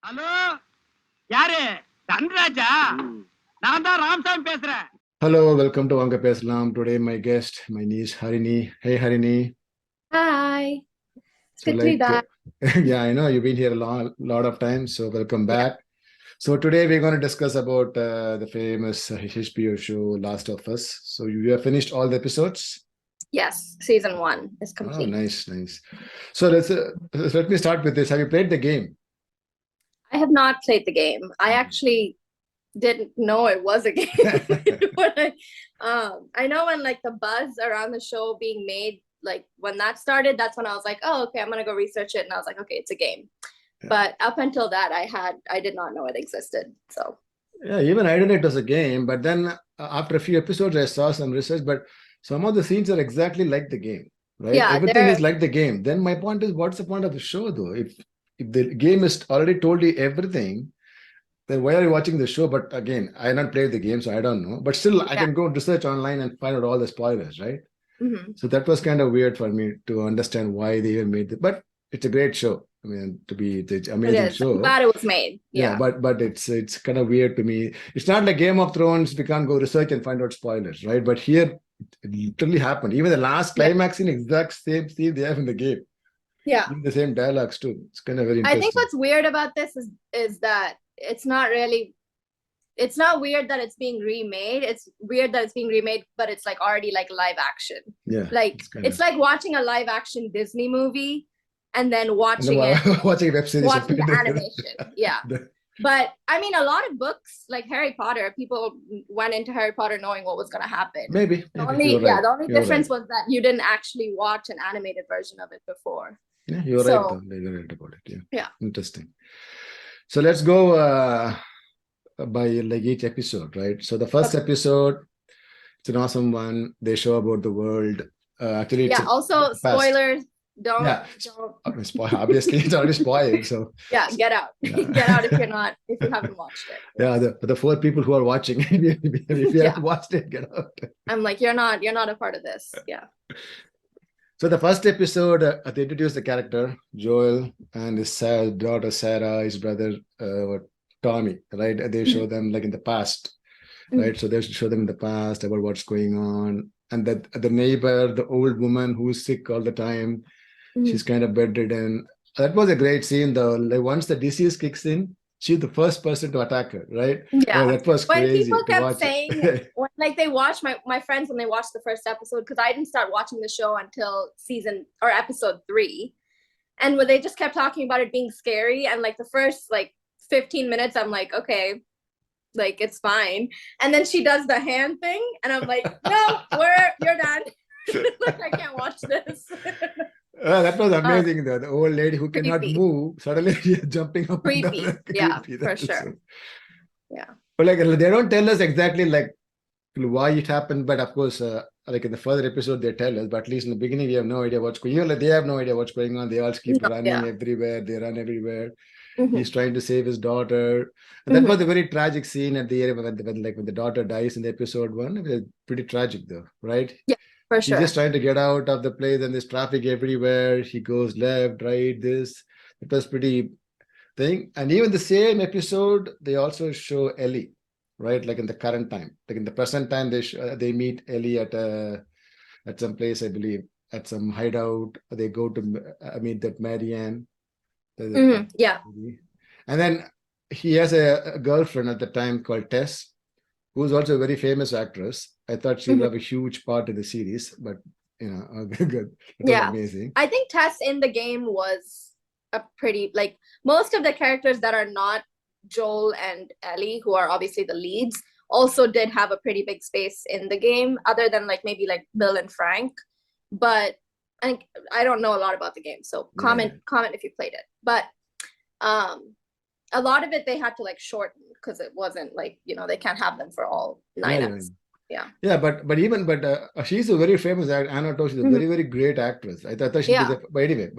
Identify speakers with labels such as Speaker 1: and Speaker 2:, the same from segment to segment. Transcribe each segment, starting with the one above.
Speaker 1: Hello, யாரு? தன்ராஜா? நான் தான் ராமசாமி பேசுறேன்.
Speaker 2: Hello, welcome to Vanga Peslam. Today, my guest, my niece Harini. Hey, Harini.
Speaker 3: Hi. It's
Speaker 2: So,
Speaker 3: good to be back.
Speaker 2: yeah, I know you've been here a lot of times. So, welcome
Speaker 3: Yeah.
Speaker 2: back. So, today we're going to discuss about the famous HBO show Last of Us. So, you have finished all the episodes?
Speaker 3: Yes, season 1 is
Speaker 2: Oh,
Speaker 3: complete.
Speaker 2: nice. So, let me start with this. Have you played the game?
Speaker 3: I have not played the game. I actually didn't know it was a game. But I know when like the buzz around the show being made, like when that started, that's when I was like, oh, okay, I'm gonna go research it. And I was like, okay, it's a game. Yeah. But up until that, I did not know it existed. So
Speaker 2: yeah, even I didn't know it was a game. But then after a few episodes, I saw some research, but some of the scenes are exactly like the game, right?
Speaker 3: Yeah,
Speaker 2: everything is like the game. Then my point is, what's the point of the show though? If the game is already told you everything, then why are you watching the show? But again, I not played the game, so I don't know. But still, I can go research online and find out all the spoilers, right?
Speaker 3: Mm-hmm.
Speaker 2: So that was kind of weird for me to understand why they even made it. But it's a great show. I mean, it's an amazing show.
Speaker 3: I'm glad it was made.
Speaker 2: Yeah, but it's kind of weird to me. It's not like Game of Thrones. We can't go research and find out spoilers, right? But here, it literally happened. Even the last climax in exact same scene they have in the game.
Speaker 3: Yeah.
Speaker 2: Even the same dialogues too. It's kind of very interesting.
Speaker 3: I think what's weird about this is that it's not weird that it's being remade. It's weird that it's being remade, but it's like already like live action.
Speaker 2: Yeah.
Speaker 3: Like it's like watching a live action Disney movie and then watching
Speaker 2: watching a web series.
Speaker 3: Watching the animation. Yeah. But I mean, a lot of books like Harry Potter, people went into Harry Potter knowing what was going to happen.
Speaker 2: Maybe.
Speaker 3: The only difference was that you didn't actually watch an animated version of it before.
Speaker 2: Yeah, you're right. Though. You're right about it.
Speaker 3: Yeah.
Speaker 2: Interesting. So let's go by like each episode, right? So the first episode, it's an awesome one. They show about the world. Actually, it's
Speaker 3: also spoilers. Don't
Speaker 2: obviously it's already spoiled. So
Speaker 3: yeah, get out. Get out if you haven't watched it.
Speaker 2: Yeah, the 4 people who are watching, if you haven't watched it, get out.
Speaker 3: I'm like, you're not a part of this. Yeah.
Speaker 2: So the first episode, they introduce the character Joel and his daughter Sarah, his brother Tommy, right? They show them like in the past, right? So they show them in the past about what's going on, and that the neighbor, the old woman who's sick all the time, she's kind of bedridden. That was a great scene though. Like once the disease kicks in, she's the first person to attack her, right?
Speaker 3: Yeah.
Speaker 2: Oh, that was crazy.
Speaker 3: When people kept saying, when, like they watched my friends when they watched the first episode, because I didn't start watching the show until episode 3, and when they just kept talking about it being scary, and like the first like 15 minutes, I'm like, okay, like it's fine, and then she does the hand thing, and I'm like, no, you're done. Like I can't watch this.
Speaker 2: That was amazing. The old lady who cannot move suddenly jumping up and down.
Speaker 3: Yeah, for sure. Yeah.
Speaker 2: But like they don't tell us exactly like why it happened, but of course, like in the further episode they tell us. But at least in the beginning, we have no idea what's going on. Like they have no idea what's going on. They all keep running everywhere. They run everywhere. He's trying to save his daughter. And that was a very tragic scene at the end when the daughter dies in the episode 1. It was pretty tragic though, right?
Speaker 3: Yeah. For sure.
Speaker 2: He's just trying to get out of the place and there's traffic everywhere. He goes left, right, this. It was pretty thing. And even the same episode, they also show Ellie, right? Like in the current time. Like in the present time, they meet Ellie at some place, I believe, at some hideout. They go to meet that Marianne.
Speaker 3: Yeah.
Speaker 2: And then he has a girlfriend at the time called Tess, who's also a very famous actress. I thought she would have a huge part in the series, but good. It was amazing.
Speaker 3: I think Tess in the game was a pretty, like most of the characters that are not Joel and Ellie, who are obviously the leads, also did have a pretty big space in the game, other than like maybe like Bill and Frank. But I don't know a lot about the game, so comment if you played it. But a lot of it they had to like shorten because it wasn't like, they can't have them for all 9 episodes.
Speaker 2: But she's a very famous actor. Anna Tosh is a very, very great actress. I thought she did it, but anyway,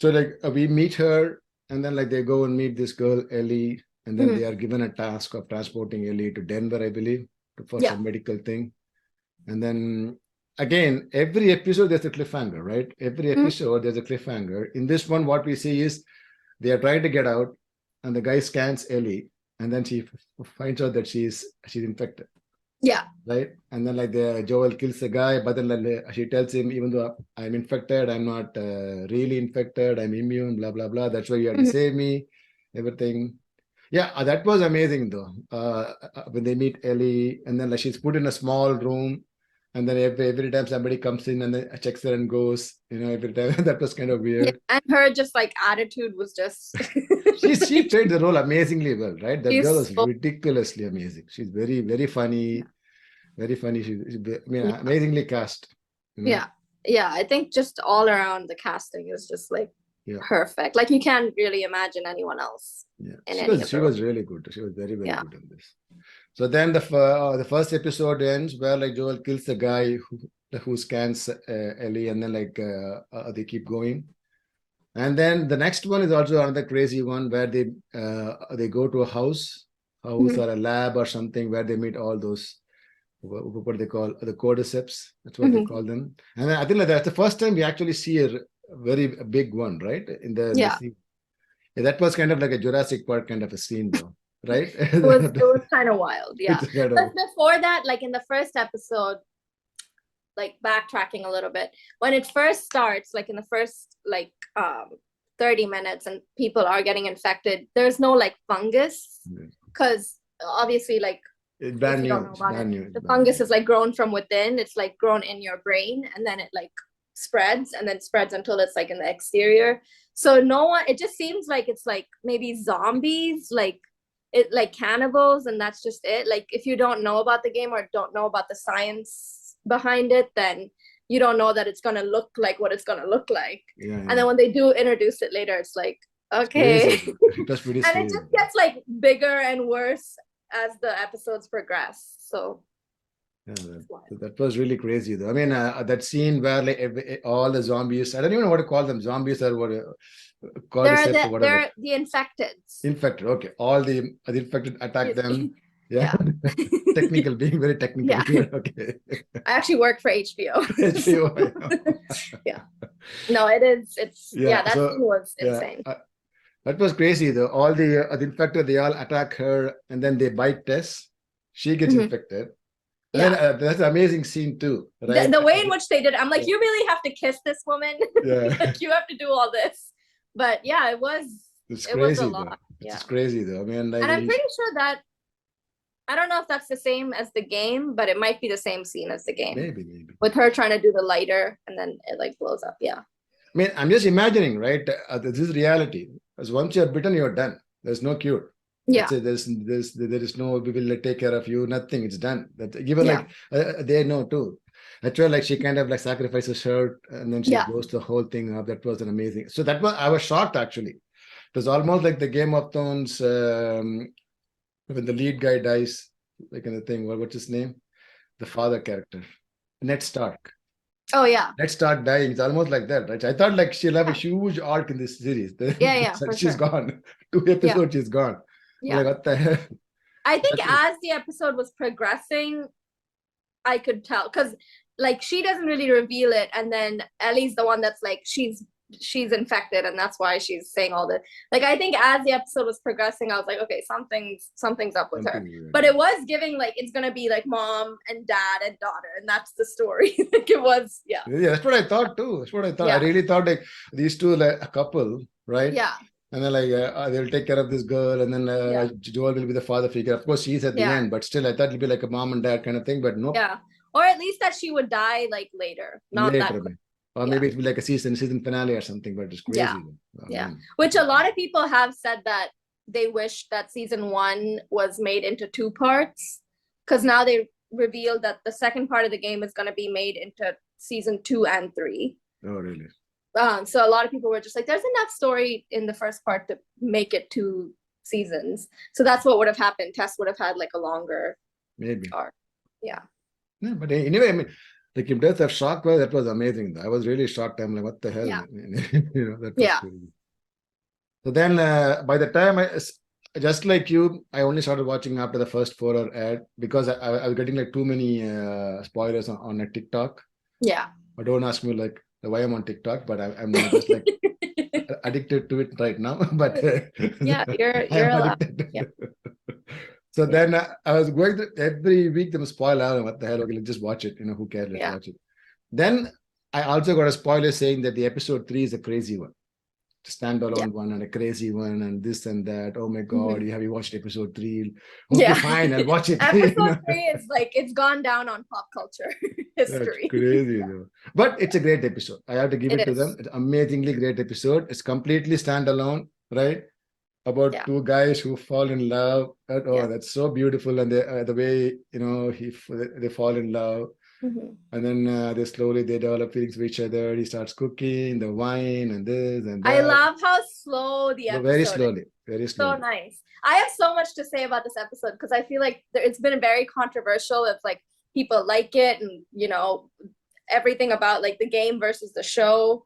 Speaker 2: so like we meet her and then like they go and meet this girl Ellie, and then they are given a task of transporting Ellie to Denver, I believe, for some medical thing. And then again, every episode there's a cliffhanger, right? Every episode there's a cliffhanger. In this one, what we see is they are trying to get out. and the guy scans Ellie, and then she finds out that she's infected.
Speaker 3: Yeah.
Speaker 2: Right, and then like the Joel kills the guy, but then like, she tells him, even though I'm infected, I'm not really infected, I'm immune, blah blah blah. That's why you have to save me, everything. Yeah, that was amazing though. When they meet Ellie, and then like she's put in a small room, and then every time somebody comes in and then checks her and goes, every time. That was kind of weird.
Speaker 3: And her just like attitude was just
Speaker 2: She played the role amazingly well, right? That girl was
Speaker 3: so,
Speaker 2: ridiculously amazing. She's very, very funny. Very funny. Amazingly cast.
Speaker 3: yeah. I think just all around the casting is just like perfect. Like you can't really imagine anyone else.
Speaker 2: Yeah, she was really good. She was very, very good in this. So then the first episode ends where like Joel kills the guy who scans Ellie, and then like they keep going. And then the next one is also another crazy one where they go to a house or a lab or something, where they meet all those, what they call the cordyceps. That's what they call them. And I think that's the first time we actually see a very big one, right? In the scene. Yeah, that was kind of like a Jurassic Park kind of a scene, though, right?
Speaker 3: It was kind of wild, yeah. But before that, like in the first episode, like backtracking a little bit, when it first starts, like in the first like 30 minutes and people are getting infected, there's no like fungus, because obviously like
Speaker 2: it's brand new.
Speaker 3: The fungus is like grown from within. It's like grown in your brain, and then it like spreads, and then spreads until it's like in the exterior. So no one, it just seems like it's like maybe zombies, like it like cannibals, and that's just it. Like if you don't know about the game or don't know about the science behind it, then you don't know that it's gonna look like what it's gonna look like. And then when they do introduce it later, it's like, okay.
Speaker 2: It was pretty
Speaker 3: and it just gets like bigger and worse as the episodes progress. So
Speaker 2: that was really crazy though. I mean, that scene where like all the zombies, I don't even know what to call them, zombies or what,
Speaker 3: they're the infecteds.
Speaker 2: Infected, okay. All the infected attack them. Yeah. Technical, being very technical here. Okay.
Speaker 3: I actually work for HBO.
Speaker 2: HBO.
Speaker 3: Yeah. No, it's that scene was insane.
Speaker 2: That was crazy though. All the infected, they all attack her, and then they bite Tess. She gets infected. And then that's an amazing scene too, right?
Speaker 3: The way in which they did it, I'm like, you really have to kiss this woman. Like you have to do all this. But yeah, it was a lot.
Speaker 2: It's crazy though. I mean, like,
Speaker 3: and I'm pretty sure that, I don't know if that's the same as the game, but it might be the same scene as the game.
Speaker 2: Maybe.
Speaker 3: With her trying to do the lighter, and then it like blows up. Yeah.
Speaker 2: I mean, I'm just imagining, right? This is reality. Because once you're bitten, you're done. There's no cure.
Speaker 3: Yeah.
Speaker 2: There is no, we will take care of you. Nothing. It's done. That even like they know too. That's why like she kind of like sacrifices her, and then she blows the whole thing up. That was an amazing. So I was shocked actually. It was almost like the Game of Thrones when the lead guy dies, like in the thing. What's his name? The father character, Ned Stark.
Speaker 3: Oh yeah.
Speaker 2: Ned Stark dying. It's almost like that, right? I thought like she'll have a huge arc in this series. She's gone. 2 episodes, she's gone. Yeah. Like, what the hell?
Speaker 3: I think as the episode was progressing, I could tell, because like she doesn't really reveal it, and then Ellie's the one that's like she's infected, and that's why she's saying all this. Like I think as the episode was progressing, I was like, okay, something's up with her. Weird. But it was giving like it's gonna be like mom and dad and daughter, and that's the story. Like it was, yeah.
Speaker 2: That's what I thought too. That's what I thought. I really thought like these two like a couple, right?
Speaker 3: Yeah.
Speaker 2: And then like they'll take care of this girl, and then Joel will be the father figure. Of course, she's at the end, but still, I thought it'll be like a mom and dad kind of thing. But no.
Speaker 3: Yeah, or at least that she would die like later, not that quick.
Speaker 2: Or maybe it'll be like a season finale or something. But it's crazy.
Speaker 3: Yeah. Which a lot of people have said that they wish that season 1 was made into 2 parts, because now they revealed that the second part of the game is going to be made into season 2 and 3.
Speaker 2: Oh, really?
Speaker 3: So a lot of people were just like, there's enough story in the first part to make it 2 seasons. So that's what would have happened. Tess would have had like a longer arc. Yeah.
Speaker 2: But anyway, I mean, like in terms of shock, that was amazing. I was really shocked. I'm like, what the hell?
Speaker 3: Yeah.
Speaker 2: That was crazy. So then by the time just like you, I only started watching after the first 4-hour ad, because I was getting like too many spoilers on a TikTok.
Speaker 3: Yeah.
Speaker 2: But don't ask me like why I'm on TikTok, but I'm not just like addicted to it right now, but
Speaker 3: Yeah,
Speaker 2: I
Speaker 3: you're
Speaker 2: am
Speaker 3: allowed.
Speaker 2: addicted.
Speaker 3: Yeah.
Speaker 2: So
Speaker 3: Yeah.
Speaker 2: then I was going to every week them spoil out. What the hell? Okay, let's just watch it. Who cares? Let's
Speaker 3: Yeah.
Speaker 2: watch it. Then I also got a spoiler saying that the episode 3 is a crazy one, standalone one, and a crazy one, and this and that. Oh my God,
Speaker 3: Mhm.
Speaker 2: have you watched episode 3? Okay,
Speaker 3: Yeah.
Speaker 2: fine, I'll watch it.
Speaker 3: Episode 3 is like, it's gone down on pop culture
Speaker 2: That's
Speaker 3: history.
Speaker 2: crazy, though. But it's a great episode. I have to give
Speaker 3: It
Speaker 2: it to
Speaker 3: is.
Speaker 2: them. It's amazingly great episode. It's completely standalone, right? About
Speaker 3: Yeah.
Speaker 2: two guys who fall in love.
Speaker 3: Yeah.
Speaker 2: That's so beautiful, and the way they fall in love,
Speaker 3: Mhm.
Speaker 2: and then they develop feelings for each other. He starts cooking the wine and this and
Speaker 3: I
Speaker 2: that.
Speaker 3: love how slow the
Speaker 2: Very
Speaker 3: episode is.
Speaker 2: slowly, very
Speaker 3: So
Speaker 2: slowly.
Speaker 3: nice. I have so much to say about this episode because I feel like it's been very controversial. It's like people like it, and everything about like the game versus the show.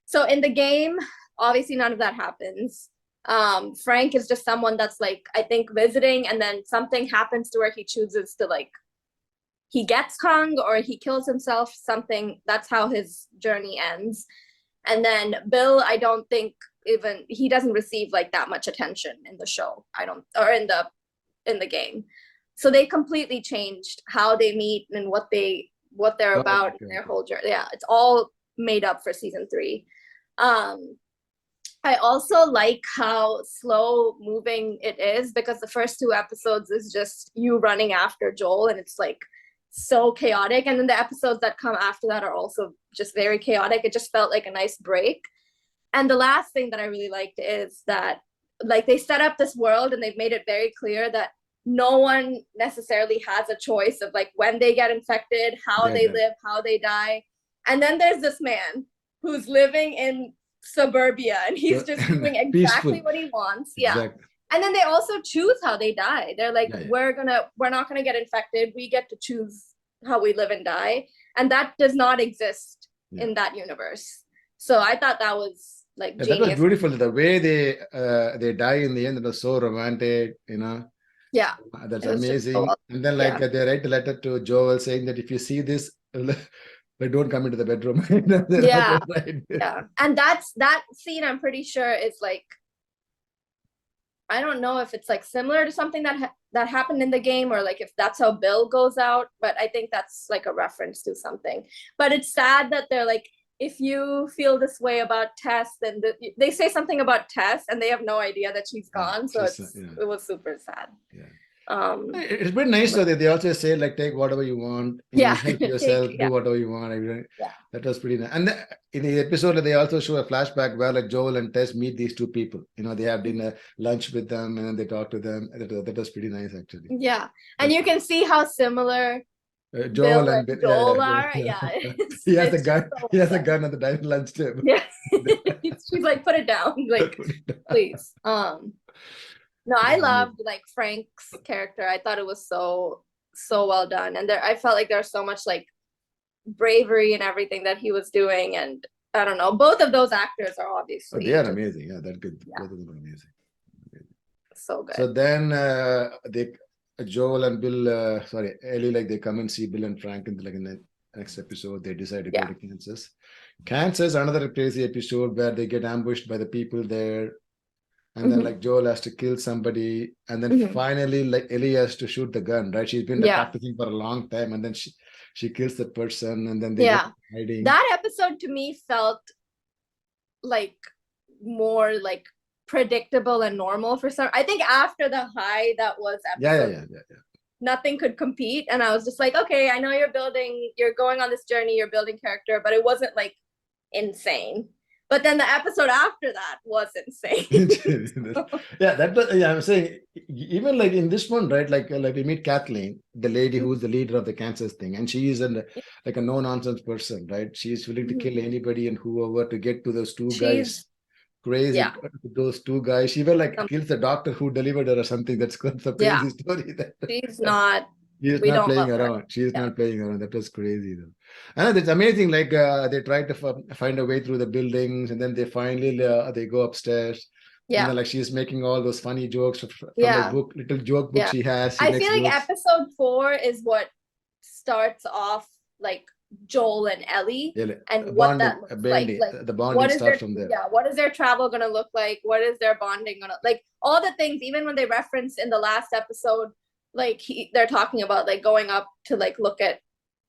Speaker 3: So in the game, obviously none of that happens. Frank is just someone that's like, I think, visiting, and then something happens to where he chooses to like, he gets hung or he kills himself, something. That's how his journey ends. And then Bill, I don't think even he doesn't receive like that much attention in the show. I don't, or in the game. So they completely changed how they meet and what they're
Speaker 2: Oh,
Speaker 3: about,
Speaker 2: okay,
Speaker 3: their
Speaker 2: okay.
Speaker 3: whole journey. Yeah, it's all made up for season 3. I also like how slow moving it is, because the first 2 episodes is just you running after Joel, and it's like so chaotic. And then the episodes that come after that are also just very chaotic. It just felt like a nice break. And the last thing that I really liked is that like they set up this world and they've made it very clear that no one necessarily has a choice of like when they get infected, how they live, how they die. And then there's this man who's living in suburbia and he's just doing exactly
Speaker 2: peaceful.
Speaker 3: what he wants. Yeah.
Speaker 2: Exactly.
Speaker 3: And then they also choose how they die. They're like,
Speaker 2: Yeah, yeah.
Speaker 3: we're not gonna get infected. We get to choose how we live and die. And that does not exist in that universe. So I thought that was like
Speaker 2: Yeah,
Speaker 3: genius.
Speaker 2: that was beautiful. The way they die in the end, it was so romantic,
Speaker 3: Yeah.
Speaker 2: That's
Speaker 3: It was just so
Speaker 2: amazing.
Speaker 3: well.
Speaker 2: And then like they write a letter to Joel saying that if you see this, like don't come into the bedroom.
Speaker 3: Yeah.
Speaker 2: Right.
Speaker 3: Yeah. And that scene, I'm pretty sure, is like, I don't know if it's like similar to something that happened in the game, or like if that's how Bill goes out, but I think that's like a reference to something. But it's sad that they're like, if you feel this way about Tess, then they say something about Tess and they have no idea that she's gone. So it was super sad.
Speaker 2: Yeah.
Speaker 3: It's
Speaker 2: been nice though. They also say like take whatever you want. Help yourself, do whatever you want.
Speaker 3: Yeah.
Speaker 2: That was pretty nice. And in the episode, they also show a flashback where like Joel and Tess meet these 2 people. They have dinner, lunch with them, and then they talk to them. That was pretty nice actually.
Speaker 3: Yeah, and you can see how similar
Speaker 2: Joel and
Speaker 3: Joel are. Yeah.
Speaker 2: He has a gun. He has a gun at the dining lunch table.
Speaker 3: Yeah. She's like, put it down. Like, please. No, I loved like Frank's character. I thought it was so well done. And I felt like there's so much like bravery and everything that he was doing. And I don't know, both of those actors are obviously
Speaker 2: they are amazing. Yeah, they're good.
Speaker 3: Yeah.
Speaker 2: Both of them are amazing.
Speaker 3: So good.
Speaker 2: So then Joel and Bill, Ellie, like they come and see Bill and Frank in the next episode. They decide to go to Kansas. Kansas, another crazy episode where they get ambushed by the people there. And then like Joel has to kill somebody. And then finally like Ellie has to shoot the gun, right? She's been practicing for a long time. And then she kills the person, and then they get hiding. That
Speaker 3: episode to me felt like more like predictable and normal for some. I think after the high that was episode, nothing could compete, and I was just like, okay, I know you're going on this journey, you're building character, but it wasn't like insane. But then the episode after that was insane.
Speaker 2: I'm saying even like in this one, right? Like we meet Kathleen, the lady who's the leader of the Kansas thing, and she is like a no-nonsense person, right? She's willing to kill anybody and whoever to get to those 2 guys. Crazy, those 2 guys. She even like kills the doctor who delivered her or something. That's a crazy story.
Speaker 3: She's not.
Speaker 2: She's not playing around. She's not playing around. That was crazy though. And it's amazing. Like they try to find a way through the buildings, and then they finally they go upstairs. Yeah. And then like she's making all those funny jokes from the book, little joke book she has.
Speaker 3: I feel like episode 4 is what starts off like Joel and Ellie,
Speaker 2: Yeah, like,
Speaker 3: and
Speaker 2: a
Speaker 3: what
Speaker 2: bonding,
Speaker 3: that
Speaker 2: a
Speaker 3: looks
Speaker 2: bonding,
Speaker 3: like
Speaker 2: the
Speaker 3: what
Speaker 2: bonding
Speaker 3: is their
Speaker 2: starts from there.
Speaker 3: what is their travel gonna look like? What is their bonding gonna like? All the things, even when they referenced in the last episode, like they're talking about like going up to like look at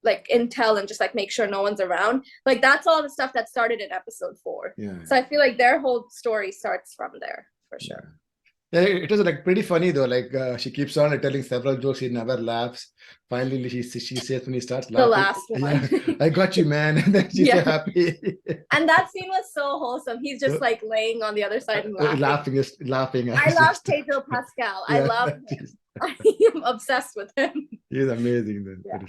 Speaker 3: like intel and just like make sure no one's around. Like that's all the stuff that started in episode 4.
Speaker 2: Yeah.
Speaker 3: So I feel like their whole story starts from there for sure.
Speaker 2: Yeah, it was like pretty funny though. Like she keeps on like, telling several jokes. He never laughs. Finally, she says when he starts
Speaker 3: The
Speaker 2: laughing,
Speaker 3: last
Speaker 2: "Yeah,
Speaker 3: one.
Speaker 2: I got you, man." And then she's so
Speaker 3: Yeah.
Speaker 2: happy,
Speaker 3: And that scene was so wholesome. He's just like laying on the other side and laughing.
Speaker 2: laughing.
Speaker 3: I love Pedro Pascal. I
Speaker 2: Yeah,
Speaker 3: love him. I am obsessed with him.
Speaker 2: he's amazing. Then
Speaker 3: Yeah.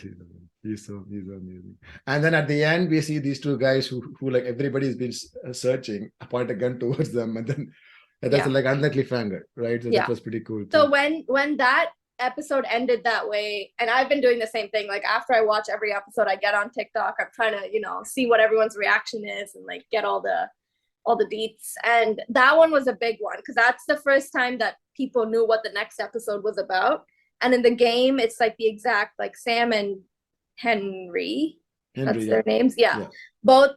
Speaker 2: he's so amazing. And then at the end, we see these two guys who like everybody's been searching, point a gun towards them, and then that's like unlikely cliffhanger, right? So that was pretty cool too.
Speaker 3: So when that episode ended that way, and I've been doing the same thing, like after I watch every episode, I get on TikTok, I'm trying to, you know, see what everyone's reaction is and like get all the deets. And that one was a big one because that's the first time that people knew what the next episode was about. And in the game, it's like the exact, like Sam and Henry, that's their names. Yeah. Both,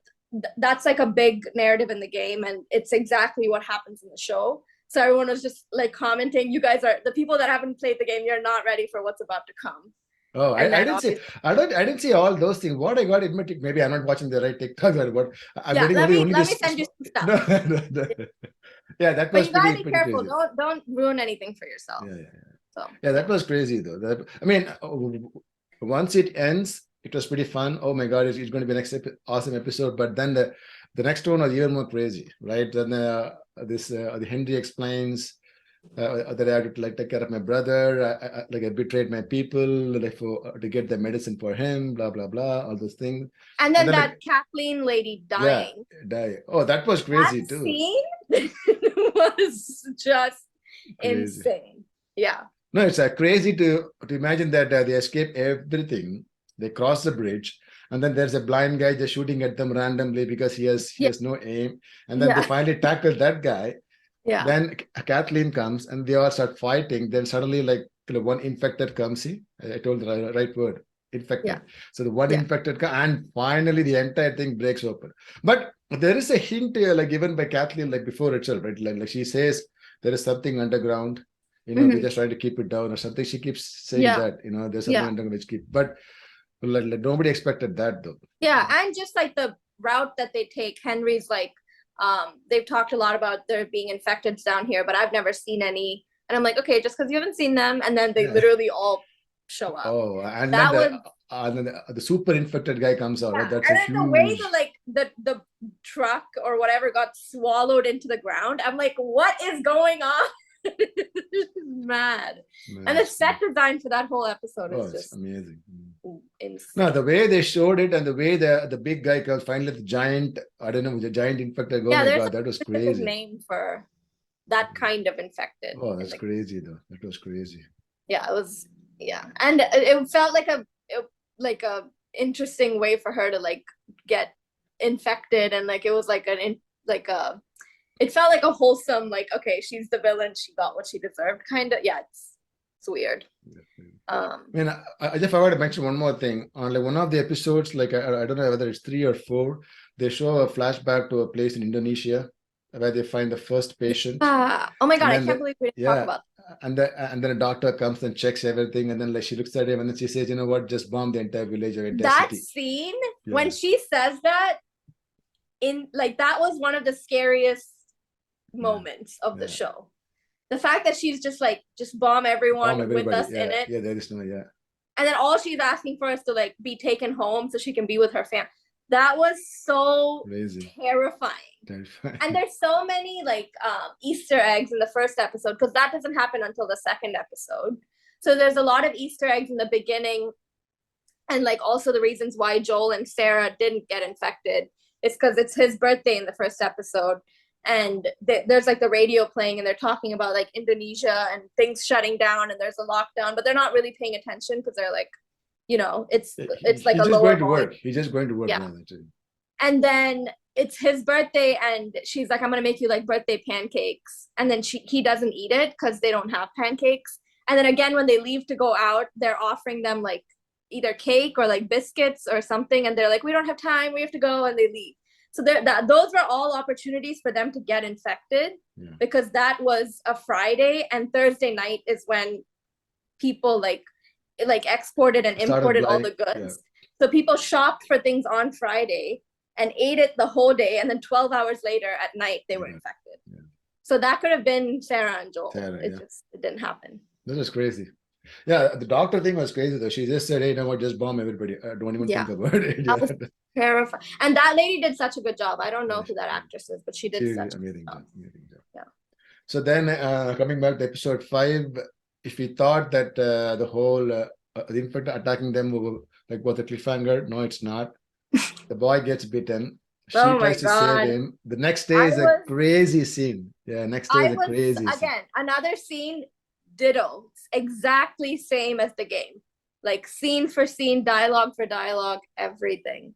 Speaker 3: that's like a big narrative in the game, and it's exactly what happens in the show. So everyone was just like commenting, you guys are, the people that haven't played the game, you're not ready for what's about to come.
Speaker 2: Oh, I didn't see all those things. What I got to admit, maybe I'm not watching the right TikToks or what. I'm getting
Speaker 3: let
Speaker 2: only
Speaker 3: me send you some stuff.
Speaker 2: No. Yeah, that was
Speaker 3: but you gotta
Speaker 2: pretty
Speaker 3: be careful.
Speaker 2: crazy.
Speaker 3: Don't ruin anything for yourself.
Speaker 2: So yeah, that was crazy though. I mean, once it ends, it was pretty fun. Oh my god, it's going to be next awesome episode. But then the next one was even more crazy, right? Then the Henry explains that I had to like take care of my brother. I betrayed my people, like to get the medicine for him. Blah blah blah. All those things.
Speaker 3: And then that Kathleen lady dying.
Speaker 2: Yeah, die. Oh, that was crazy
Speaker 3: that
Speaker 2: too.
Speaker 3: Scene was just insane. Yeah.
Speaker 2: No, it's crazy to imagine that they escape everything. They cross the bridge, and then there's a blind guy just shooting at them randomly because he has no aim. And then they finally tackle that guy.
Speaker 3: Yeah.
Speaker 2: Then Kathleen comes, and they all start fighting. Then suddenly, like one infected comes. See, I told the right word. Infected. Yeah. So the one infected and finally the entire thing breaks open. But there is a hint like given by Kathleen like before itself, right? Like she says there is something underground. You know, we're just trying to keep it down or something. She keeps saying that, you know, there's something underground which keep. But like, nobody expected that though.
Speaker 3: Yeah, and just like the route that they take, Henry's like, they've talked a lot about there being infected down here, but I've never seen any. And I'm like, okay, just because you haven't seen them, and then they literally all show up.
Speaker 2: Oh, and then the super infected guy comes out. Right? That's
Speaker 3: and then the way the truck or whatever got swallowed into the ground, I'm like, what is going on? Mad. And the set design for that whole episode is just
Speaker 2: amazing.
Speaker 3: Insane.
Speaker 2: No, the way they showed it and the way the big guy comes, finally the giant, I don't know, the giant infected. Oh my god, that was crazy.
Speaker 3: Name for that kind of infected.
Speaker 2: Oh, that's crazy though. That was crazy.
Speaker 3: Yeah, it was. Yeah, and it felt like a interesting way for her to like get infected, and like it was like it felt like a wholesome, like, okay, she's the villain, she got what she deserved kind of. Yeah, it's weird.
Speaker 2: I mean, I just forgot to mention one more thing. On like one of the episodes, like I don't know whether it's 3 or 4, they show a flashback to a place in Indonesia where they find the first patient.
Speaker 3: Oh my god, I can't believe we didn't talk about that.
Speaker 2: And then a doctor comes and checks everything, and then like she looks at him and then she says, you know what, just bomb the entire village or entire
Speaker 3: that
Speaker 2: city.
Speaker 3: Scene when she says that, in like, that was one of the scariest moments of the show. The fact that she's just like, just bomb everyone with us in it.
Speaker 2: Yeah, there is no,
Speaker 3: and then all she's asking for is to like be taken home so she can be with her family. That was so terrifying. And there's so many like Easter eggs in the first episode, because that doesn't happen until the second episode. So there's a lot of Easter eggs in the beginning, and like also the reasons why Joel and Sarah didn't get infected is because it's his birthday in the first episode, and there's like the radio playing, and they're talking about like Indonesia and things shutting down, and there's a lockdown, but they're not really paying attention because they're like, you know, it's like a lower volume.
Speaker 2: He's just going to work.
Speaker 3: Yeah. And then it's his birthday, and she's like, I'm gonna make you like birthday pancakes, and then he doesn't eat it because they don't have pancakes. And then again, when they leave to go out, they're offering them like either cake or like biscuits or something, and they're like, we don't have time, we have to go, and they leave. So those were all opportunities for them to get infected, because that was a Friday, and Thursday night is when people like exported and imported all the goods. So people shopped for things on Friday and ate it the whole day, and then 12 hours later at night they were infected. So that could have been Sarah and Joel. It didn't happen.
Speaker 2: This is crazy. Yeah, the doctor thing was crazy though. She just said, "Hey, you know what? Just bomb everybody. Don't even think about it."
Speaker 3: That was terrifying. And that lady did such a good job. I don't know who that actress is, but she did such
Speaker 2: amazing
Speaker 3: a good job.
Speaker 2: Amazing job.
Speaker 3: Yeah.
Speaker 2: So then, coming back to episode 5, if we thought that the whole the infected attacking them was a cliffhanger, no, it's not. The boy gets bitten. She tries to save him. The next day is a crazy scene. Yeah, next day is a crazy scene.
Speaker 3: Again, another scene, ditto, exactly same as the game. Like scene for scene, dialogue for dialogue, everything.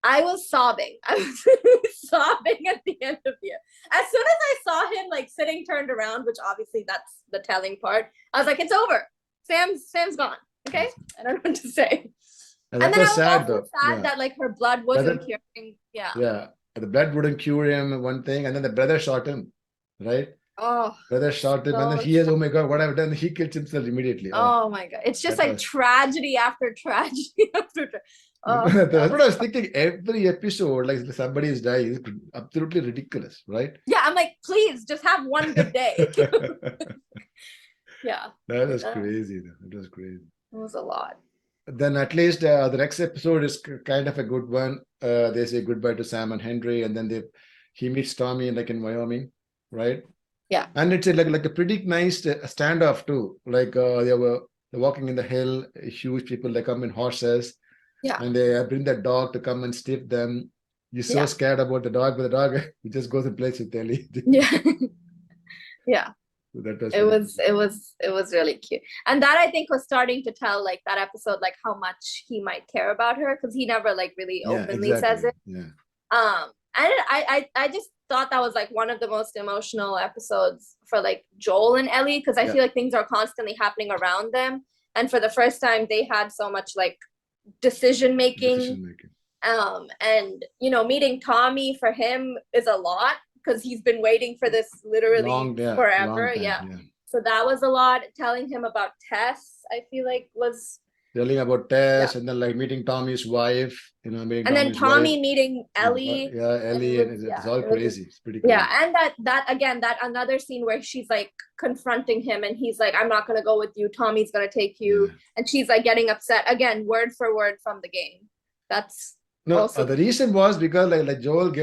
Speaker 3: I was sobbing. I was sobbing at the end of it. As soon as I saw him like sitting turned around, which obviously that's the telling part, I was like, it's over. Sam's gone. Okay? I don't know what to say.
Speaker 2: And then I was also
Speaker 3: sad that like her blood wasn't curing.
Speaker 2: Yeah. The blood wouldn't cure him, one thing, and then the brother shot him, right?
Speaker 3: Oh,
Speaker 2: brother shot him, and then he has, oh my god, what I've done? He kills himself immediately.
Speaker 3: Oh my god, it's just like tragedy after tragedy after tragedy.
Speaker 2: That's what I was thinking. Every episode, like somebody is dying, is absolutely ridiculous, right?
Speaker 3: Yeah, I'm like, please just have one good day. Yeah,
Speaker 2: that was crazy. It was crazy.
Speaker 3: It was a lot.
Speaker 2: Then at least the next episode is kind of a good one. They say goodbye to Sam and Henry, and then he meets Tommy like in Wyoming, right?
Speaker 3: Yeah.
Speaker 2: And it's like a pretty nice standoff too. Like they're walking in the hill, huge people, they come in horses.
Speaker 3: Yeah.
Speaker 2: And they bring that dog to come and sniff them. You're so scared about the dog, but the dog he just goes and plays with Ellie.
Speaker 3: Yeah. Yeah.
Speaker 2: So that was
Speaker 3: it was really cute. And that I think was starting to tell like that episode like how much he might care about her, because he never like really openly says it.
Speaker 2: Yeah.
Speaker 3: And I just thought that was like one of the most emotional episodes for like Joel and Ellie, because I feel like things are constantly happening around them, and for the first time they had so much like decision making. And you know, meeting Tommy for him is a lot, because he's been waiting for this literally forever. So that was a lot. Telling him about Tess, I feel like was
Speaker 2: telling about Tess, and then like meeting Tommy's wife, you know, meeting
Speaker 3: and
Speaker 2: Tommy's
Speaker 3: then Tommy
Speaker 2: wife.
Speaker 3: Meeting Ellie.
Speaker 2: Ellie, and it's all crazy. It's pretty crazy.
Speaker 3: Yeah, and that again, that another scene where she's like confronting him, and he's like, I'm not gonna go with you, Tommy's gonna take you. And she's like getting upset again, word for word from the game. That's
Speaker 2: the reason was because like Joel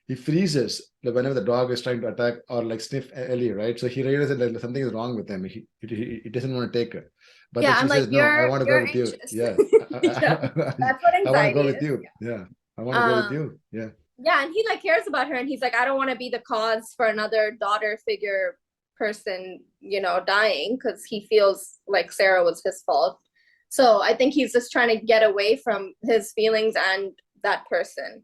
Speaker 2: he freezes like whenever the dog is trying to attack or like sniff Ellie, right? So he realizes that like, something is wrong with him. He doesn't want to take her. But then she says, no, I want to go with you. Yeah.
Speaker 3: That's what anxiety
Speaker 2: I want to go with you. Yeah. I want to go with you. Yeah.
Speaker 3: Yeah, and he like cares about her, and he's like, I don't want to be the cause for another daughter figure person, you know, dying, because he feels like Sarah was his fault. So I think he's just trying to get away from his feelings and that person.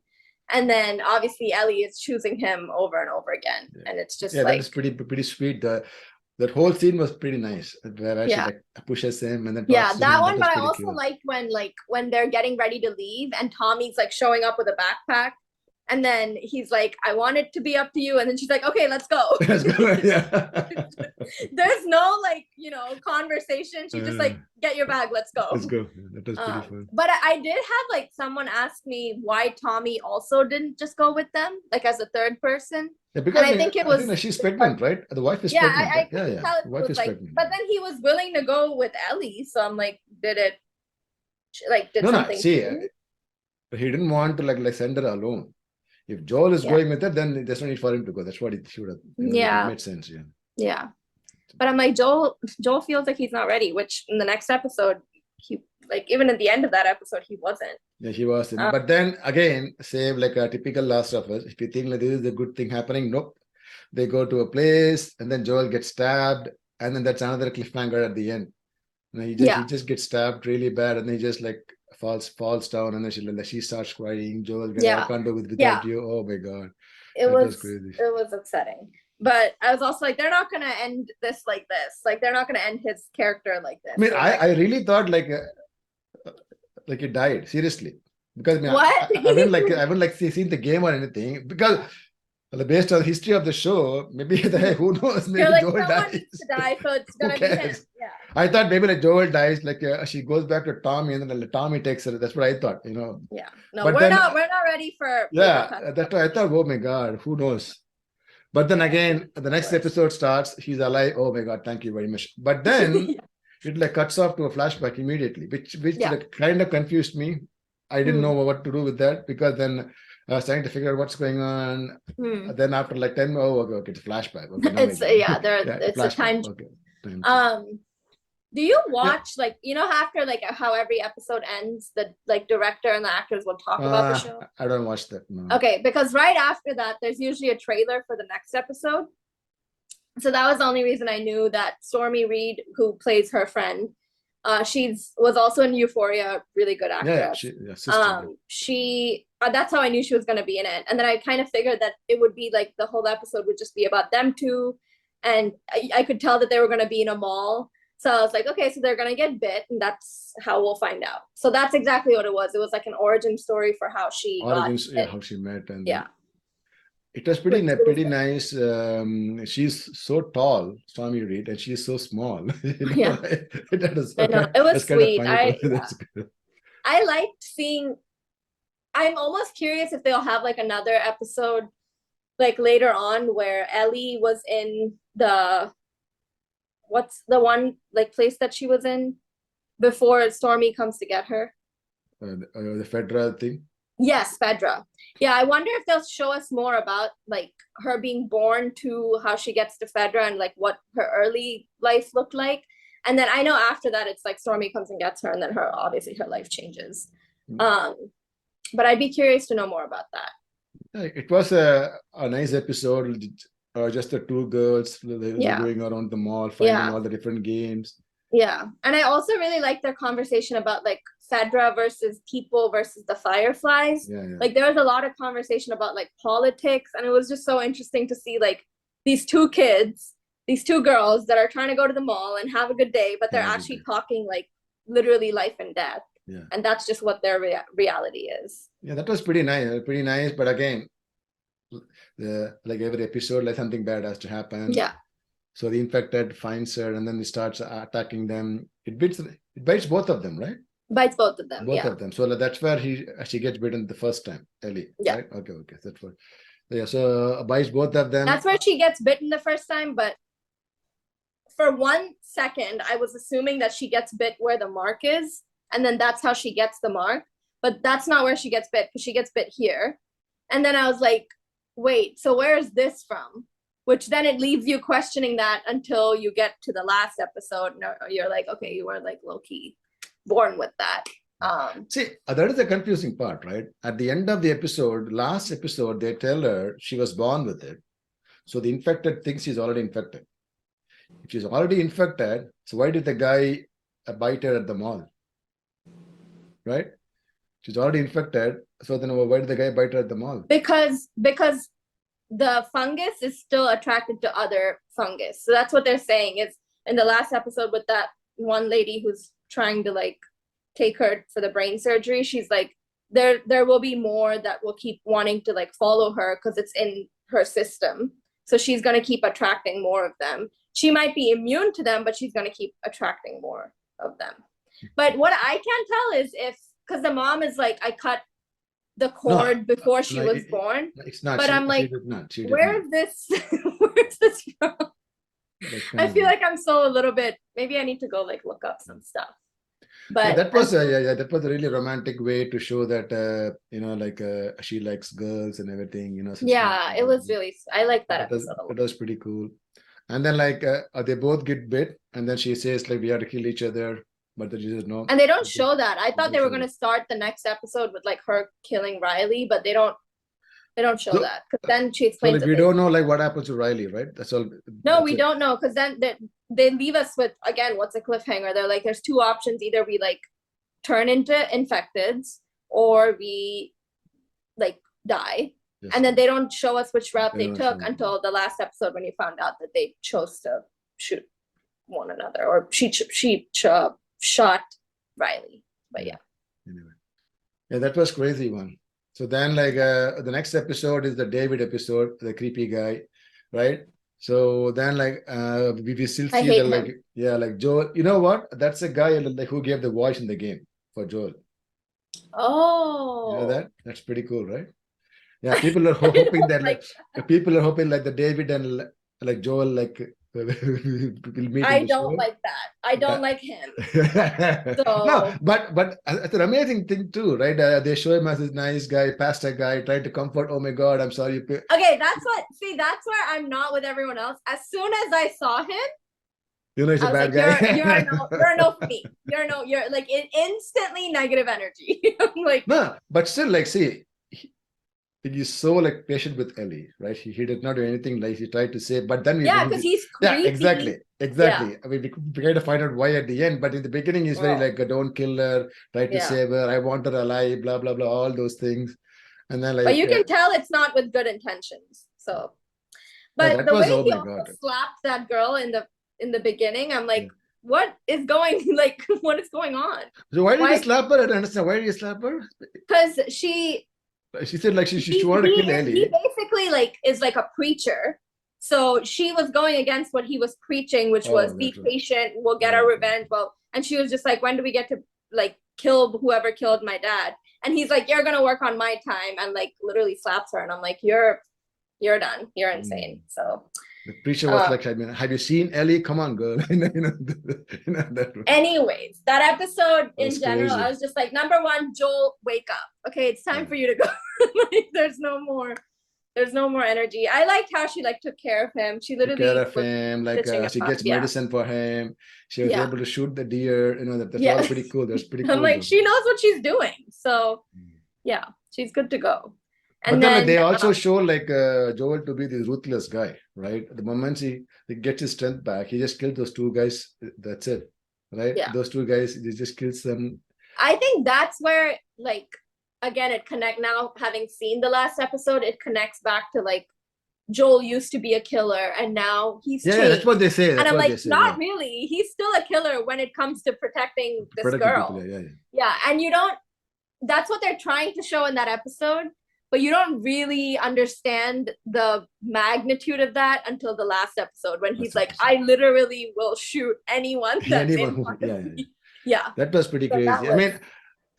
Speaker 3: And then obviously Ellie is choosing him over and over again. And it's just like,
Speaker 2: that is pretty sweet. That whole scene was pretty nice. Where she like pushes him and then
Speaker 3: that one. But I also liked when they're getting ready to leave and Tommy's like showing up with a backpack. And then he's like, I want it to be up to you. And then she's like, okay, let's go.
Speaker 2: Let's go. Yeah.
Speaker 3: There's no like, you know, conversation. She's just like, get your bag, let's go.
Speaker 2: Let's go. That was pretty fun.
Speaker 3: But I did have like someone ask me why Tommy also didn't just go with them, like as a third person.
Speaker 2: Yeah, because
Speaker 3: I think it was
Speaker 2: she's pregnant, right? The wife is pregnant.
Speaker 3: I tell it was like, pregnant. But then he was willing to go with Ellie. So I'm like, did something?
Speaker 2: See, he didn't want to like send her alone. If Joel is going with it, then there's no need for him to go. That's what he should have. It made sense.
Speaker 3: Yeah. But I'm like, Joel feels like he's not ready, which in the next episode, he like even at the end of that episode, he wasn't.
Speaker 2: Yeah, he wasn't. But then again, same like a typical Last of Us. If you think like this is a good thing happening, nope. They go to a place and then Joel gets stabbed, and then that's another cliffhanger at the end. You know, he just gets stabbed really bad, and he just like falls down, and then she starts crying. Joel goes, I can't do without you. Oh my god,
Speaker 3: it was crazy. It was upsetting. But I was also like, they're not gonna end this like this. Like they're not gonna end his character like this.
Speaker 2: I mean, I really thought like like he died, seriously. Because I mean,
Speaker 3: What?
Speaker 2: I haven't like seen the game or anything. Because based on the history of the show, maybe who knows,
Speaker 3: You're
Speaker 2: maybe
Speaker 3: like,
Speaker 2: Joel
Speaker 3: someone
Speaker 2: dies.
Speaker 3: needs to die, so it's
Speaker 2: Who
Speaker 3: gonna be him.
Speaker 2: cares?
Speaker 3: Yeah.
Speaker 2: I thought maybe like Joel dies, like she goes back to Tommy, and then like, Tommy takes her. That's what I thought, you know.
Speaker 3: Yeah. No,
Speaker 2: But
Speaker 3: we're
Speaker 2: then,
Speaker 3: not ready for
Speaker 2: yeah, that's what I thought. Oh my God, who knows? But then again, the next
Speaker 3: Worse.
Speaker 2: episode starts. He's alive. Oh my God, thank you very much. But then it like cuts off to a flashback immediately, which
Speaker 3: Yeah.
Speaker 2: like kind of confused me. I didn't know what to do with that, because then I was trying to figure out what's going on. Then after like 10, okay, it's a flashback. Okay, now
Speaker 3: It's it's a time.
Speaker 2: Okay.
Speaker 3: Do you watch like, you know, after like how every episode ends, the like director and the actors will talk about the show?
Speaker 2: I don't watch that. No.
Speaker 3: Okay, because right after that, there's usually a trailer for the next episode. So that was the only reason I knew that Stormy Reed, who plays her friend, was also in Euphoria, really good actress. She that's how I knew she was going to be in it. And then I kind of figured that it would be like the whole episode would just be about them two, and I could tell that they were going to be in a mall. So I was like, okay, so they're going to get bit, and that's how we'll find out. So that's exactly what it was. It was like an origin story for how she
Speaker 2: how she met. And
Speaker 3: yeah.
Speaker 2: It was pretty nice. She's so tall, Stormy Reed, and she's so small.
Speaker 3: Yeah. It was sweet. I liked seeing. I'm almost curious if they'll have like another episode like later on where Ellie was in what's the one like place that she was in before Stormy comes to get her?
Speaker 2: The Fedra thing.
Speaker 3: Yes, Fedra. Yeah, I wonder if they'll show us more about like her being born to how she gets to Fedra and like what her early life looked like. And then I know after that it's like Stormy comes and gets her, and then obviously her life changes. But I'd be curious to know more about that.
Speaker 2: It was a nice episode. Just the two girls going around the mall, finding all the different games.
Speaker 3: Yeah, and I also really like their conversation about like Fedra versus people versus the Fireflies. Like there was a lot of conversation about like politics, and it was just so interesting to see like these two kids, these two girls that are trying to go to the mall and have a good day, but they're actually talking like literally life and death. Yeah. And that's just what their reality is.
Speaker 2: Yeah, that was pretty nice. But again, like every episode, like something bad has to happen.
Speaker 3: Yeah.
Speaker 2: So the infected finds her, and then he starts attacking them. It bites both of them, right?
Speaker 3: Bites both of them.
Speaker 2: Both of them. So that's where she gets bitten the first time, Ellie.
Speaker 3: Yeah.
Speaker 2: Right? Okay. That's what. Yeah. So bites both of them.
Speaker 3: That's where she gets bitten the first time, but for 1 second, I was assuming that she gets bit where the mark is, and then that's how she gets the mark. But that's not where she gets bit, because she gets bit here. And then I was like, wait, so where is this from? Which then it leaves you questioning that until you get to the last episode. And you're like, okay, you were like low-key born with that.
Speaker 2: See, that is the confusing part, right? At the end of the last episode, they tell her she was born with it. So the infected thinks she's already infected. If she's already infected, so why did the guy bite her at the mall? Right? She's already infected. So then why did the guy bite her at the mall?
Speaker 3: Because the fungus is still attracted to other fungus. So that's what they're saying is in the last episode with that one lady who's trying to like take her for the brain surgery. She's like, there will be more that will keep wanting to like follow her because it's in her system. So she's going to keep attracting more of them. She might be immune to them, but she's going to keep attracting more of them. But what I can't tell is because the mom is like, I cut the cord before she was born.
Speaker 2: It's not.
Speaker 3: But I'm like, where is this from? I feel like I'm still a little bit, maybe I need to go like look up some stuff. But
Speaker 2: that was that was a really romantic way to show that she likes girls and everything, So
Speaker 3: it was really, I like that episode.
Speaker 2: It was pretty cool. And then they both get bit, and then she says like we have to kill each other, but the Jesus no.
Speaker 3: And they don't show that. I thought they were going to start the next episode with like her killing Riley, but they don't show that, because then she explains.
Speaker 2: So we don't know like what happens to Riley, right? That's all.
Speaker 3: No, we don't know, because then they leave us with, again, what's a cliffhanger? They're like, there's two options: either we like turn into infecteds, or we like die. Yes. And then they don't show us which route they took until the last episode, when you found out that they chose to shoot one another, or she shot Riley. But yeah.
Speaker 2: Anyway, yeah, that was crazy one. So then, like, the next episode is the David episode, the creepy guy, right? So then, like, we still
Speaker 3: I
Speaker 2: see
Speaker 3: hate
Speaker 2: the like,
Speaker 3: him.
Speaker 2: yeah, like Joel. You know what? That's a guy like who gave the voice in the game for Joel. You know
Speaker 3: Oh,
Speaker 2: that? That's pretty cool, right? Yeah, people are
Speaker 3: I
Speaker 2: hoping
Speaker 3: don't
Speaker 2: that
Speaker 3: like.
Speaker 2: like people are hoping like the David and like Joel like will meet in
Speaker 3: I
Speaker 2: the
Speaker 3: don't
Speaker 2: show.
Speaker 3: like that. I don't
Speaker 2: That
Speaker 3: like him.
Speaker 2: no,
Speaker 3: So
Speaker 2: but it's an amazing thing too, right? They show him as this nice guy, pastor guy, trying to comfort. Oh my God, I'm sorry.
Speaker 3: okay, that's what. See, that's where I'm not with everyone else. As soon as I saw him,
Speaker 2: You know he's a
Speaker 3: I was
Speaker 2: bad
Speaker 3: like,
Speaker 2: guy.
Speaker 3: you're a no for me. You're a no. You're like instantly negative energy. I'm like,
Speaker 2: No, but still, like, see, he's so like patient with Ellie, right? He did not do anything like he tried to say, but then
Speaker 3: yeah, because he's
Speaker 2: yeah,
Speaker 3: creepy.
Speaker 2: exactly. I mean, we kind of find out why at the end, but in the beginning, he's very
Speaker 3: Oh,
Speaker 2: like, don't kill her, try to
Speaker 3: yeah.
Speaker 2: save her, I want her alive, blah blah blah, all those things, and then
Speaker 3: But
Speaker 2: like,
Speaker 3: you can tell it's not with good intentions. So,
Speaker 2: yeah,
Speaker 3: but
Speaker 2: that
Speaker 3: the way
Speaker 2: was oh
Speaker 3: he
Speaker 2: my
Speaker 3: also
Speaker 2: God.
Speaker 3: slapped that girl in the beginning, I'm
Speaker 2: Yeah.
Speaker 3: like, what is going like what is going on?
Speaker 2: So why did he
Speaker 3: Why?
Speaker 2: slap her? I don't understand. Why did he slap her?
Speaker 3: Because
Speaker 2: She said like she
Speaker 3: he
Speaker 2: wanted to kill
Speaker 3: he
Speaker 2: Ellie.
Speaker 3: basically like is like a preacher. So she was going against what he was preaching, which was
Speaker 2: Oh,
Speaker 3: be
Speaker 2: that's right.
Speaker 3: patient, we'll get our
Speaker 2: Okay.
Speaker 3: revenge. Well, and she was just like, when do we get to like kill whoever killed my dad? And he's like, you're gonna work on my time, and like literally slaps her. And I'm like, you're done. You're
Speaker 2: Mm.
Speaker 3: insane. So
Speaker 2: The preacher was like, I mean, have you seen Ellie? Come on, girl. That
Speaker 3: anyways, that episode in
Speaker 2: was
Speaker 3: general, I
Speaker 2: crazy.
Speaker 3: was just like, number one, Joel, wake up. Okay, it's time
Speaker 2: Yeah.
Speaker 3: for you to go. Like, there's no more energy. I liked how she like took care of him. She
Speaker 2: Took care
Speaker 3: literally
Speaker 2: of
Speaker 3: was
Speaker 2: him, like
Speaker 3: stitching him
Speaker 2: she
Speaker 3: up.
Speaker 2: gets
Speaker 3: Yeah.
Speaker 2: medicine for him. She was
Speaker 3: Yeah.
Speaker 2: able to shoot the deer. You know, that's
Speaker 3: Yeah.
Speaker 2: all pretty cool. That's pretty
Speaker 3: I'm
Speaker 2: cool
Speaker 3: like,
Speaker 2: though.
Speaker 3: she knows what she's doing. So yeah, she's good to go.
Speaker 2: But
Speaker 3: And
Speaker 2: then like
Speaker 3: then
Speaker 2: they also show like Joel to be this ruthless guy, right? The moment he gets his strength back, he just killed those two guys. That's it, right?
Speaker 3: yeah,
Speaker 2: Those two guys, he just kills them.
Speaker 3: I think that's where like again it connect now having seen the last episode, it connects back to like Joel used to be a killer and now he's
Speaker 2: Yeah, that's
Speaker 3: changed.
Speaker 2: what they say.
Speaker 3: And
Speaker 2: That's
Speaker 3: I'm
Speaker 2: what they
Speaker 3: like,
Speaker 2: say. Yeah,
Speaker 3: not really. He's still a killer when it comes to protecting this
Speaker 2: protecting people.
Speaker 3: girl.
Speaker 2: Yeah, yeah.
Speaker 3: Yeah. And you don't, that's what they're trying to show in that episode, but you don't really understand the magnitude of that until the last episode when he's
Speaker 2: Last
Speaker 3: like,
Speaker 2: episode.
Speaker 3: I literally will shoot anyone
Speaker 2: Yeah,
Speaker 3: that's
Speaker 2: anyone
Speaker 3: in
Speaker 2: who,
Speaker 3: front
Speaker 2: yeah,
Speaker 3: of
Speaker 2: yeah, yeah.
Speaker 3: me. Yeah.
Speaker 2: That was pretty
Speaker 3: So that
Speaker 2: crazy. I
Speaker 3: was,
Speaker 2: mean,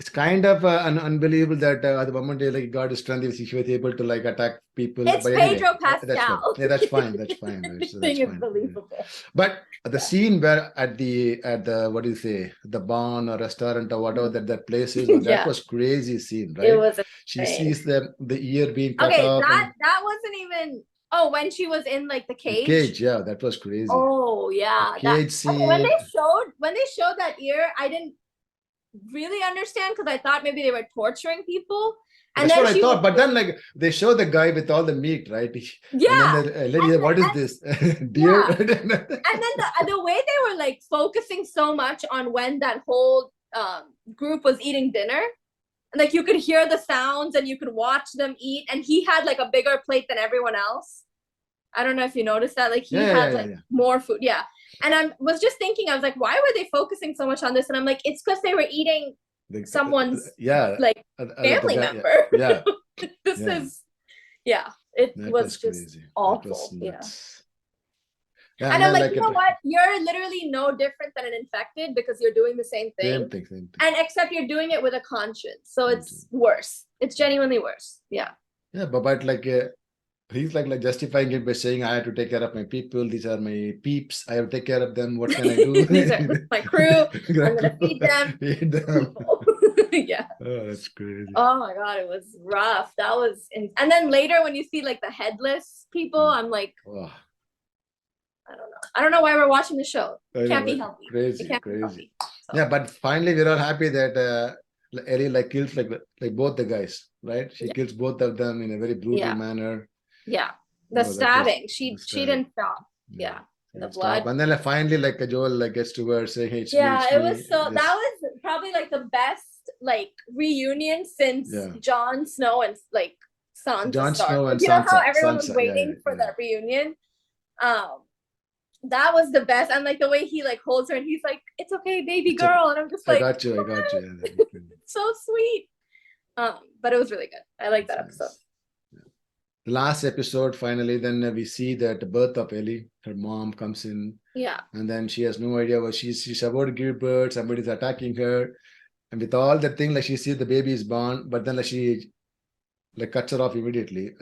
Speaker 2: it's kind of unbelievable that at the moment they like got his strength, he was able to like attack people.
Speaker 3: it's
Speaker 2: But anyway,
Speaker 3: Pedro
Speaker 2: that's fine.
Speaker 3: Pascal.
Speaker 2: Yeah, that's fine. That's fine. Right? So that's
Speaker 3: Everything is
Speaker 2: fine. Yeah.
Speaker 3: believable.
Speaker 2: But the
Speaker 3: Yeah.
Speaker 2: scene where at the what do you say, the barn or restaurant or whatever that place is, well, that
Speaker 3: Yeah.
Speaker 2: was crazy scene,
Speaker 3: It
Speaker 2: right?
Speaker 3: was
Speaker 2: She
Speaker 3: insane.
Speaker 2: sees the ear being cut
Speaker 3: Okay,
Speaker 2: off and
Speaker 3: that wasn't even. Oh, when she was in like the
Speaker 2: the
Speaker 3: cage.
Speaker 2: cage. Yeah, that was crazy.
Speaker 3: Oh
Speaker 2: The
Speaker 3: yeah, that
Speaker 2: cage
Speaker 3: okay.
Speaker 2: scene.
Speaker 3: When they showed that ear, I didn't really understand because I thought maybe they were torturing people. And
Speaker 2: That's
Speaker 3: then
Speaker 2: what I
Speaker 3: she was
Speaker 2: thought. But then, like, they show the guy with all the meat, right? And then
Speaker 3: yeah,
Speaker 2: the lady, what is this? Deer?
Speaker 3: yeah. And then the way they were like focusing so much on when that whole group was eating dinner, and like you could hear the sounds and you could watch them eat, and he had like a bigger plate than everyone else. I don't know if you noticed that. Like he had like more food. Yeah. And I was just thinking, I was like, why were they focusing so much on this? And I'm like, it's because they were eating someone's like family member.
Speaker 2: Yeah.
Speaker 3: This is it
Speaker 2: That
Speaker 3: was just
Speaker 2: crazy.
Speaker 3: awful.
Speaker 2: That was nuts.
Speaker 3: Yeah. And I'm like, you know what? You're literally no different than an infected because you're doing the same thing.
Speaker 2: Same thing.
Speaker 3: And except you're doing it with a conscience. So it's worse. It's genuinely worse. Yeah.
Speaker 2: Yeah, but like he's like justifying it by saying I have to take care of my people. These are my peeps. I have to take care of them. What can I do?
Speaker 3: These are my crew. I'm gonna feed them.
Speaker 2: Feed them.
Speaker 3: Yeah.
Speaker 2: Oh, that's crazy.
Speaker 3: Oh my god, it was rough. That was and then later when you see like the headless people, I'm like,
Speaker 2: oh.
Speaker 3: I don't know why we're watching the show. It can't be healthy.
Speaker 2: Crazy,
Speaker 3: it can't
Speaker 2: crazy.
Speaker 3: Be healthy,
Speaker 2: so. Yeah, but finally we're all happy that Ellie like kills like both the guys, right? She kills both of them in a very brutal manner.
Speaker 3: Yeah, the stabbing. She didn't stop.
Speaker 2: Yeah.
Speaker 3: The blood.
Speaker 2: And then like, finally like Joel like gets to her saying, "Hey, it's me,
Speaker 3: it was so that was probably like the best like reunion since Jon Snow and like Sansa.
Speaker 2: Jon Snow and
Speaker 3: you
Speaker 2: Sansa.
Speaker 3: know how everyone
Speaker 2: was
Speaker 3: waiting for that reunion. That was the best, and like the way he like holds her and he's like, "It's okay, baby girl," and I'm just like,
Speaker 2: I got you.
Speaker 3: so sweet. But it was really good. I like that
Speaker 2: That's
Speaker 3: episode.
Speaker 2: nice. The last episode, finally, then we see that the birth of Ellie, her mom comes in,
Speaker 3: Yeah.
Speaker 2: and then she has no idea what she's about to give birth, somebody's attacking her. And with all that thing, like she sees the baby is born, but then like she like cuts her off immediately,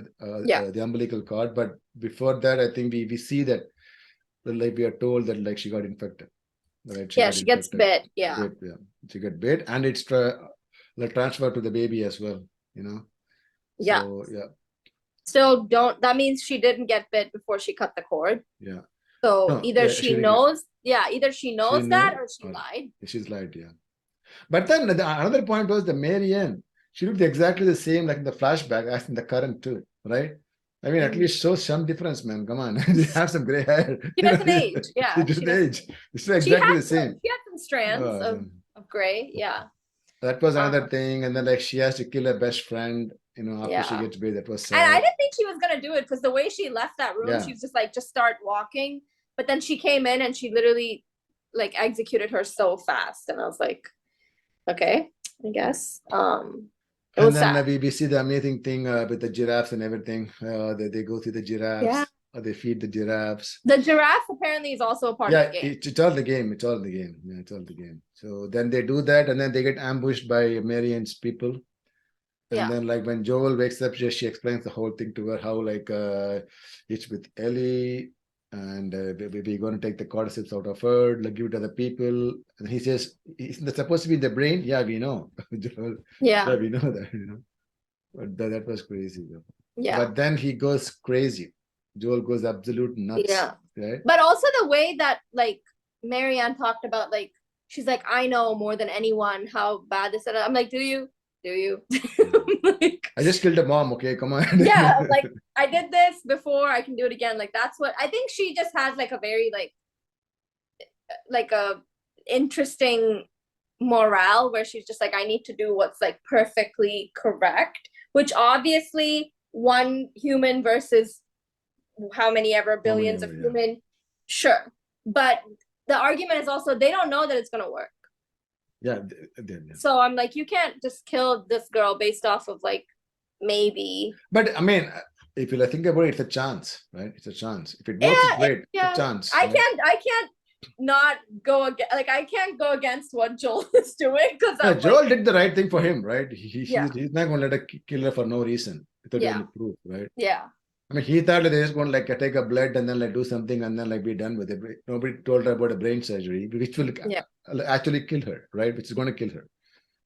Speaker 3: Yeah.
Speaker 2: the umbilical cord. But before that, I think we see that like we are told that like she got infected. Right?
Speaker 3: Yeah, she gets bit. Yeah.
Speaker 2: Yeah. She got bit, and it's like transferred to the baby as well, you know.
Speaker 3: Yeah.
Speaker 2: So yeah.
Speaker 3: Still that means she didn't get bit before she cut the cord.
Speaker 2: Yeah.
Speaker 3: So
Speaker 2: No,
Speaker 3: either
Speaker 2: yeah,
Speaker 3: she
Speaker 2: didn't
Speaker 3: knows, either she knows that
Speaker 2: knew,
Speaker 3: or she lied.
Speaker 2: She's lied, yeah. But then another point was the Marianne. She looked exactly the same like in the flashback as in the current too, right? I mean, at least show some difference, man. Come on, you have some gray hair.
Speaker 3: She doesn't age. Yeah,
Speaker 2: She doesn't age. It's exactly the same.
Speaker 3: She had some strands of gray. Yeah.
Speaker 2: That was another thing, and then like she has to kill her best friend, you know, after she gets bit. That was sad.
Speaker 3: And I didn't think she was gonna do it because the way she left that room, she was just like, just start walking. But then she came in and she literally like executed her so fast, and I was like, okay, I guess.
Speaker 2: And then we see the amazing thing with the giraffes and everything. They go through the giraffes, or they feed the giraffes.
Speaker 3: The giraffe apparently is also a part of the game.
Speaker 2: It's all the game. It's all the game. Yeah, it's all the game. So then they do that, and then they get ambushed by Marianne's people. And then like when Joel wakes up, she explains the whole thing to her, how like it's with Ellie, and we're going to take the cordyceps out of her, like give it to the people. And he says, isn't that supposed to be in the brain? Yeah, we know. Joel, yeah, we know that, you know. But that was crazy though. Yeah. But then he goes crazy. Joel goes absolute nuts. Yeah. Right?
Speaker 3: But also the way that like Marianne talked about, like, she's like, I know more than anyone how bad this is. I'm like, do you? Like,
Speaker 2: I just killed a mom, okay, come on.
Speaker 3: Yeah, like I did this before, I can do it again. Like that's what I think. She just has like a very like a interesting morale where she's just like, I need to do what's like perfectly correct, which obviously one human versus how many ever billions of human, sure, but the argument is also they don't know that it's gonna work.
Speaker 2: Yeah.
Speaker 3: So I'm like, you can't just kill this girl based off of like maybe.
Speaker 2: But I mean, if you think about it, it's a chance, right? It's a chance. If it works, it's great. It's a chance.
Speaker 3: I can't not go against. Like I can't go against what Joel is doing because
Speaker 2: Joel did the right thing for him, right? He's not going to let her kill her for no reason without any proof, right?
Speaker 3: Yeah.
Speaker 2: I mean, he thought that they're just going to like take a blood and then like do something and then like be done with it. Nobody told her about a brain surgery, which will actually kill her, right? Which is going to kill her,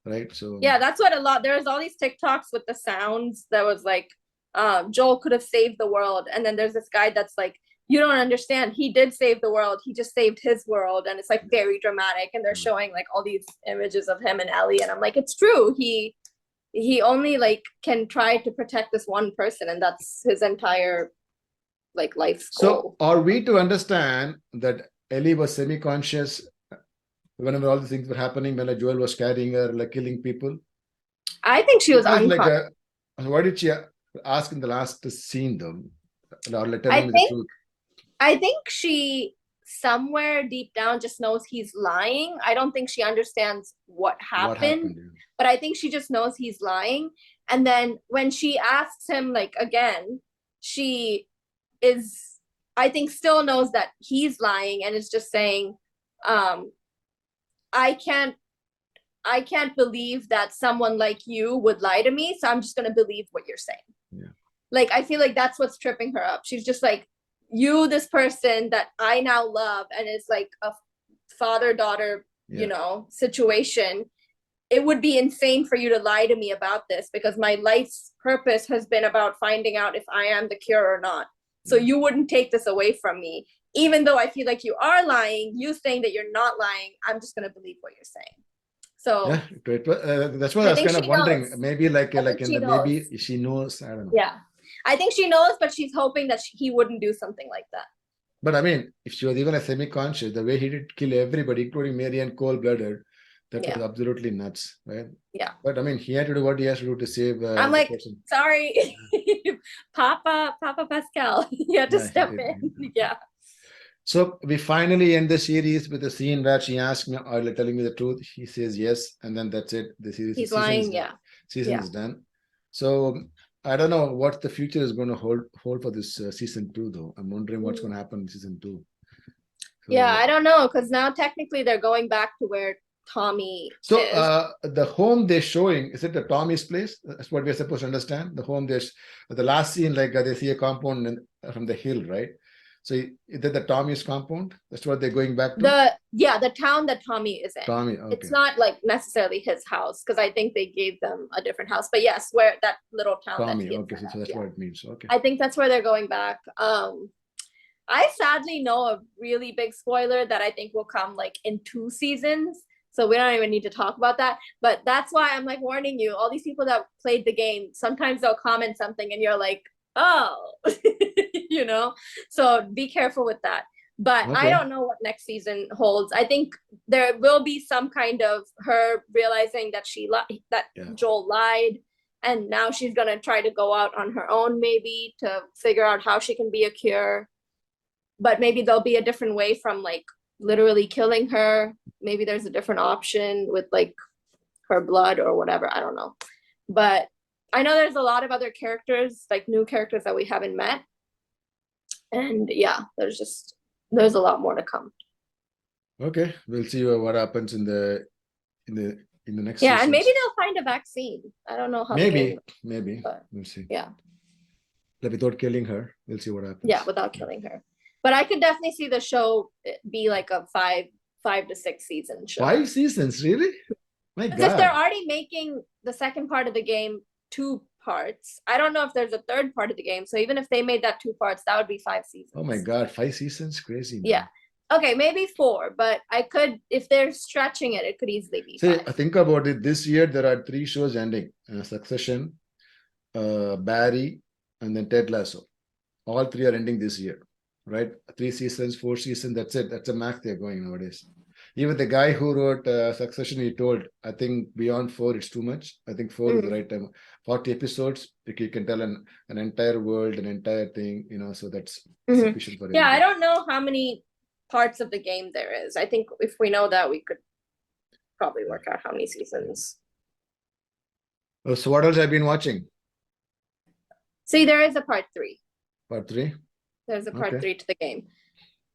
Speaker 2: right? So
Speaker 3: yeah, that's what there's all these TikToks with the sounds that was like, Joel could have saved the world, and then there's this guy that's like, you don't understand. He did save the world. He just saved his world, and it's like very dramatic. And they're showing like all these images of him and Ellie, and I'm like, it's true. He only like can try to protect this one person, and that's his entire like life's goal.
Speaker 2: So are we to understand that Ellie was semi-conscious whenever all these things were happening, when like Joel was carrying her, like killing people?
Speaker 3: I think she was unconscious.
Speaker 2: Like why did she ask in the last scene though? Or let her know
Speaker 3: the truth? I think she somewhere deep down just knows he's lying. I don't think she understands what happened. But I think she just knows he's lying. And then when she asks him like again, she is, I think, still knows that he's lying and is just saying, I can't believe that someone like you would lie to me, so I'm just gonna believe what you're saying.
Speaker 2: Yeah.
Speaker 3: Like I feel like that's what's tripping her up. She's just like, you, this person that I now love and is like a father-daughter, you know, situation. It would be insane for you to lie to me about this because my life's purpose has been about finding out if I am the cure or not. So you wouldn't take this away from me. Even though I feel like you are lying, you saying that you're not lying, I'm just going to believe what you're saying. So
Speaker 2: yeah, that's what I was kind of wondering.
Speaker 3: Knows.
Speaker 2: Maybe maybe she knows. I don't know.
Speaker 3: Yeah, I think she knows, but she's hoping that he wouldn't do something like that.
Speaker 2: But I mean, if she was even a semi-conscious, the way he did kill everybody, including Marianne cold-blooded, that was absolutely nuts, right?
Speaker 3: Yeah.
Speaker 2: But I mean, he had to do what he has to do to save.
Speaker 3: I'm like, sorry, Papa Pascal, you had to step in. Yeah.
Speaker 2: So we finally end the series with a scene where she asks me, "Are you telling me the truth?" He says yes, and then that's it. The series,
Speaker 3: He's
Speaker 2: season is
Speaker 3: lying.
Speaker 2: done.
Speaker 3: Yeah.
Speaker 2: Season
Speaker 3: Yeah.
Speaker 2: is done. So I don't know what the future is going to hold for this season 2, though. I'm wondering what's going to happen in season 2.
Speaker 3: Yeah,
Speaker 2: So,
Speaker 3: I don't know, because now technically they're going back to where Tommy
Speaker 2: so
Speaker 3: is.
Speaker 2: the home they're showing, is it the Tommy's place? That's what we're supposed to understand. The home there's the last scene, like they see a compound from the hill, right? So is that the Tommy's compound? That's what they're going back to?
Speaker 3: The town that Tommy is in.
Speaker 2: Tommy,
Speaker 3: It's
Speaker 2: okay.
Speaker 3: not like necessarily his house, because I think they gave them a different house. But yes, where that little town that
Speaker 2: Tommy,
Speaker 3: he is
Speaker 2: okay. So
Speaker 3: in,
Speaker 2: that's
Speaker 3: yeah.
Speaker 2: what it means. Okay.
Speaker 3: I think that's where they're going back. I sadly know a really big spoiler that I think will come like in 2 seasons. So we don't even need to talk about that. But that's why I'm like warning you. All these people that played the game, sometimes they'll comment something and you're like, oh, you know? So be careful with that. But I
Speaker 2: Okay.
Speaker 3: don't know what next season holds. I think there will be some kind of her realizing that Joel lied, and now she's gonna try to go out on her own, maybe to figure out how she can be a cure. But maybe there'll be a different way from like literally killing her. Maybe there's a different option with like her blood or whatever. I don't know. But I know there's a lot of other characters, like new characters that we haven't met. And yeah, there's a lot more to come.
Speaker 2: Okay. We'll see what happens in the next
Speaker 3: Yeah, and maybe
Speaker 2: seasons.
Speaker 3: they'll find a vaccine. I don't know how
Speaker 2: Maybe,
Speaker 3: but
Speaker 2: we'll see.
Speaker 3: yeah.
Speaker 2: Like, without killing her, we'll see what happens.
Speaker 3: Yeah, without killing her. But I could definitely see the show be like a 5 to 6 season show.
Speaker 2: 5 seasons, really? My
Speaker 3: Because if they're
Speaker 2: God.
Speaker 3: already making the second part of the game 2 parts, I don't know if there's a third part of the game. So even if they made that 2 parts, that would be 5 seasons.
Speaker 2: Oh my God, 5 seasons? Crazy, man.
Speaker 3: Yeah. Okay, maybe 4, but I could, if they're stretching it, it could easily be
Speaker 2: See,
Speaker 3: 5.
Speaker 2: think about it. This year, there are 3 shows ending. Succession, Barry, and then Ted Lasso. All 3 are ending this year, right? 3 seasons, 4 seasons, that's it. That's a max they're going nowadays. Even the guy who wrote Succession, he told, I think beyond 4, it's too much. I think 4 is the right time. 40 episodes, you can tell an entire world, an entire thing, so that's sufficient for
Speaker 3: Yeah,
Speaker 2: everybody.
Speaker 3: I don't know how many parts of the game there is. I think if we know that, we could probably work out how many seasons.
Speaker 2: So what else have you been watching?
Speaker 3: See, there is a part 3.
Speaker 2: Part 3?
Speaker 3: There's a part 3 to the game.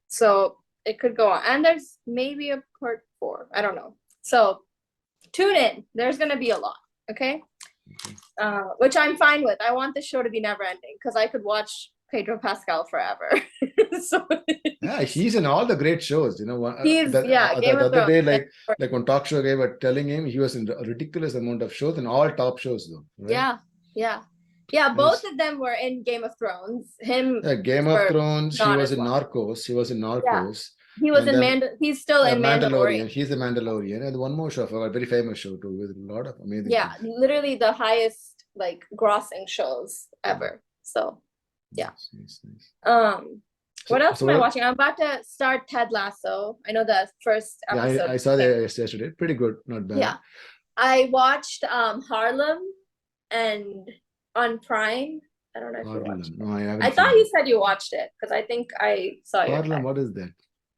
Speaker 3: So it could go on. And there's maybe a part 4. I don't know. So tune in. There's going to be a lot. Okay. Which I'm fine with. I want the show to be never ending because I could watch Pedro Pascal forever. So
Speaker 2: yeah, he's in all the great shows.
Speaker 3: Game
Speaker 2: The
Speaker 3: of
Speaker 2: other day,
Speaker 3: Thrones.
Speaker 2: like when talk show guy were telling him, he was in a ridiculous amount of shows and all top shows though. Right?
Speaker 3: Yeah. Both of them were in Game of Thrones.
Speaker 2: Game of Thrones. He was in Narcos.
Speaker 3: Yeah. He was in he's still in Mandalorian.
Speaker 2: He's a Mandalorian, and one more show, a very famous show too, with a lot of amazing.
Speaker 3: Yeah,
Speaker 2: things.
Speaker 3: literally the highest like grossing shows ever. So yeah.
Speaker 2: Nice.
Speaker 3: What else am I watching? I'm about to start Ted Lasso. I know the first episode.
Speaker 2: Yeah, I saw that yesterday. Pretty good, not bad.
Speaker 3: Yeah, I watched Harlem and on Prime. I don't know if you watched it.
Speaker 2: No, I haven't.
Speaker 3: I thought you said you watched it because I think I saw you.
Speaker 2: Harlem, what is that?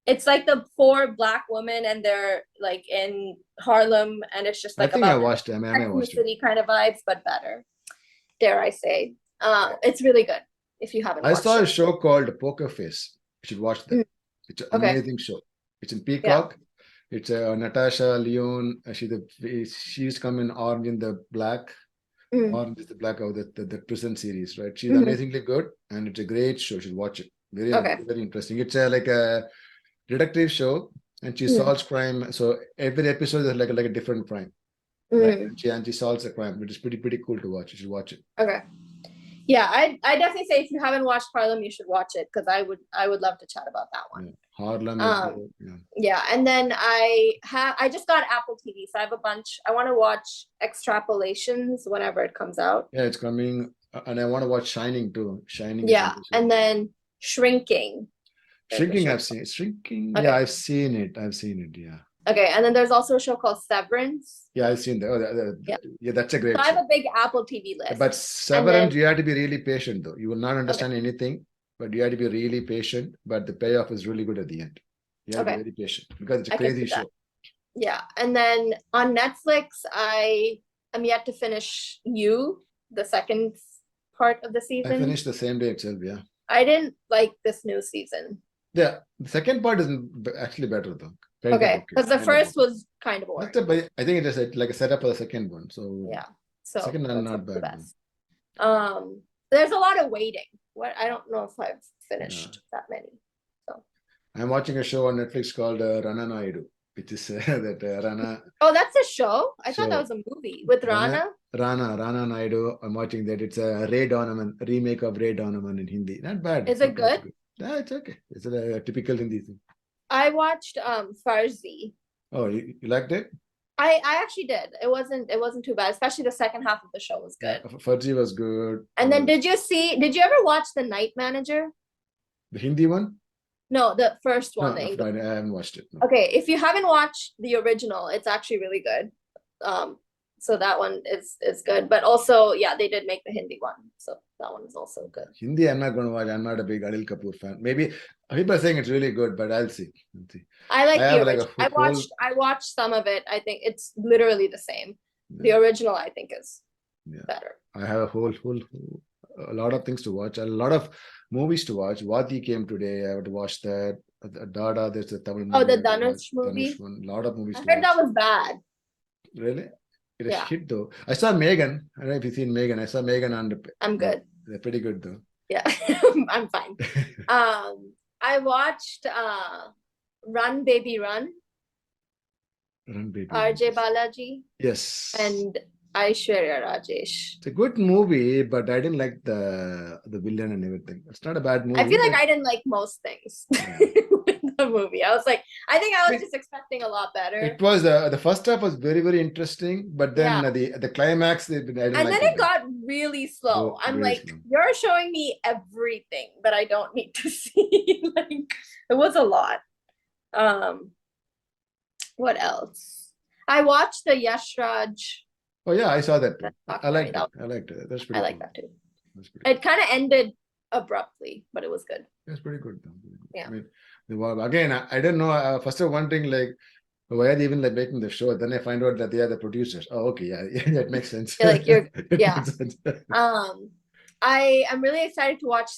Speaker 3: It's like the 4 black women and they're like in Harlem, and it's just like
Speaker 2: I think I watched it. I watched
Speaker 3: City kind of vibes, but better. Dare I say? It's really good. If you haven't,
Speaker 2: I saw a show called Poker Face. You should watch that. It's an amazing show. It's in Peacock. Yeah. It's Natasha Lyonne. She's come in Orange in the Black. Orange is the Black of the prison series, right? She's amazingly good, and it's a great show. You should watch it. Very interesting. It's like a detective show, and she solves crime. So every episode is like a different crime, right? And she solves a crime, which is pretty cool to watch. You should watch it. Okay.
Speaker 3: Yeah, I definitely say if you haven't watched Harlem, you should watch it because I would love to chat about that one.
Speaker 2: Yeah. Harlem is
Speaker 3: yeah, and then I just got Apple TV, so I have a bunch. I want to watch Extrapolations whenever it comes out.
Speaker 2: Yeah, it's coming, and I want to watch Shining too. Shining.
Speaker 3: Yeah, and then Shrinking.
Speaker 2: I've seen Shrinking. Okay. Yeah, I've seen it. Yeah.
Speaker 3: Okay, and then there's also a show called Severance.
Speaker 2: Yeah, I've seen that. Yeah, that's a great show.
Speaker 3: I have a big Apple TV list.
Speaker 2: But Severance, you have to be really patient though. You will not understand anything. but you have to be really patient. But the payoff is really good at the end. You have to be
Speaker 3: Okay.
Speaker 2: very patient because it's a
Speaker 3: I can
Speaker 2: crazy
Speaker 3: see that.
Speaker 2: show.
Speaker 3: Yeah. And then on Netflix, I am yet to finish You, the second part of the
Speaker 2: I
Speaker 3: season.
Speaker 2: finished the same day itself. Yeah.
Speaker 3: I didn't like this new season.
Speaker 2: Yeah. The second part is actually better though. Kind of
Speaker 3: Okay. Because the
Speaker 2: kind of
Speaker 3: first
Speaker 2: okay.
Speaker 3: was kind of boring.
Speaker 2: I think it is like a setup for the second one. So
Speaker 3: Yeah. So
Speaker 2: second one
Speaker 3: that's
Speaker 2: not
Speaker 3: the
Speaker 2: bad.
Speaker 3: best. There's a lot of waiting. What I don't know if I've finished that many. So
Speaker 2: I'm watching a show on Netflix called Rana Naidu, which is that Rana.
Speaker 3: oh, that's a show. I thought that
Speaker 2: So
Speaker 3: was a movie with Rana.
Speaker 2: Rana Naidu. I'm watching that. It's a Ray Donovan remake of Ray Donovan in Hindi. Not bad.
Speaker 3: Is it good?
Speaker 2: Yeah, it's okay. It's a typical Hindi thing.
Speaker 3: I watched Farzi.
Speaker 2: Oh, you liked it?
Speaker 3: I actually did. It wasn't too bad, especially the second half of the show was good.
Speaker 2: Yeah, Fuzzy was good.
Speaker 3: And then did you ever watch The Night Manager?
Speaker 2: The Hindi one?
Speaker 3: No, the first one.
Speaker 2: No,
Speaker 3: the English.
Speaker 2: I haven't watched it. No.
Speaker 3: Okay, if you haven't watched the original, it's actually really good. So that one is good. But also, yeah, they did make the Hindi one. So that one is also good.
Speaker 2: Hindi, I'm not going to watch. I'm not a big Anil Kapoor fan. Maybe people are saying it's really good, but I'll see.
Speaker 3: I like the
Speaker 2: like
Speaker 3: original. I watched some of it. I think it's literally the same. The original, I think, is better.
Speaker 2: I have a lot of things to watch. A lot of movies to watch. Vati came today. I have to watch that. Dada, there's a Tamil movie.
Speaker 3: Oh, the Dhanush movie.
Speaker 2: Dhanush one. A lot of movies.
Speaker 3: I heard that was bad.
Speaker 2: Really? It is shit though. I saw Megan. I don't know if you've seen Megan. I saw Megan on the.
Speaker 3: I'm good.
Speaker 2: They're pretty good though.
Speaker 3: Yeah, I'm fine. I watched Run Baby Run.
Speaker 2: Run Baby.
Speaker 3: RJ Balaji.
Speaker 2: Yes.
Speaker 3: And Aishwarya Rajesh.
Speaker 2: It's a good movie, but I didn't like the villain and everything. It's not a bad movie.
Speaker 3: I feel like I didn't like most things in the movie. I was like, I think I was just expecting a lot better.
Speaker 2: It was the first half was very, very interesting, but then the climax, I didn't
Speaker 3: and
Speaker 2: like
Speaker 3: then it got really slow. I'm
Speaker 2: really
Speaker 3: like,
Speaker 2: slow.
Speaker 3: You're showing me everything that I don't need to see. Like, it was a lot. What else? I watched the Yash Raj.
Speaker 2: Oh yeah, I saw that too. I liked it. I liked it. That's pretty.
Speaker 3: I like that too. It kind of ended abruptly, but it was good.
Speaker 2: That's pretty good.
Speaker 3: Yeah.
Speaker 2: I mean, again, I didn't know. First, I was wondering like, why are they even like making the show? Then I find out that they are the producers. Oh, okay, yeah, that makes sense.
Speaker 3: Like yeah. I am really excited to watch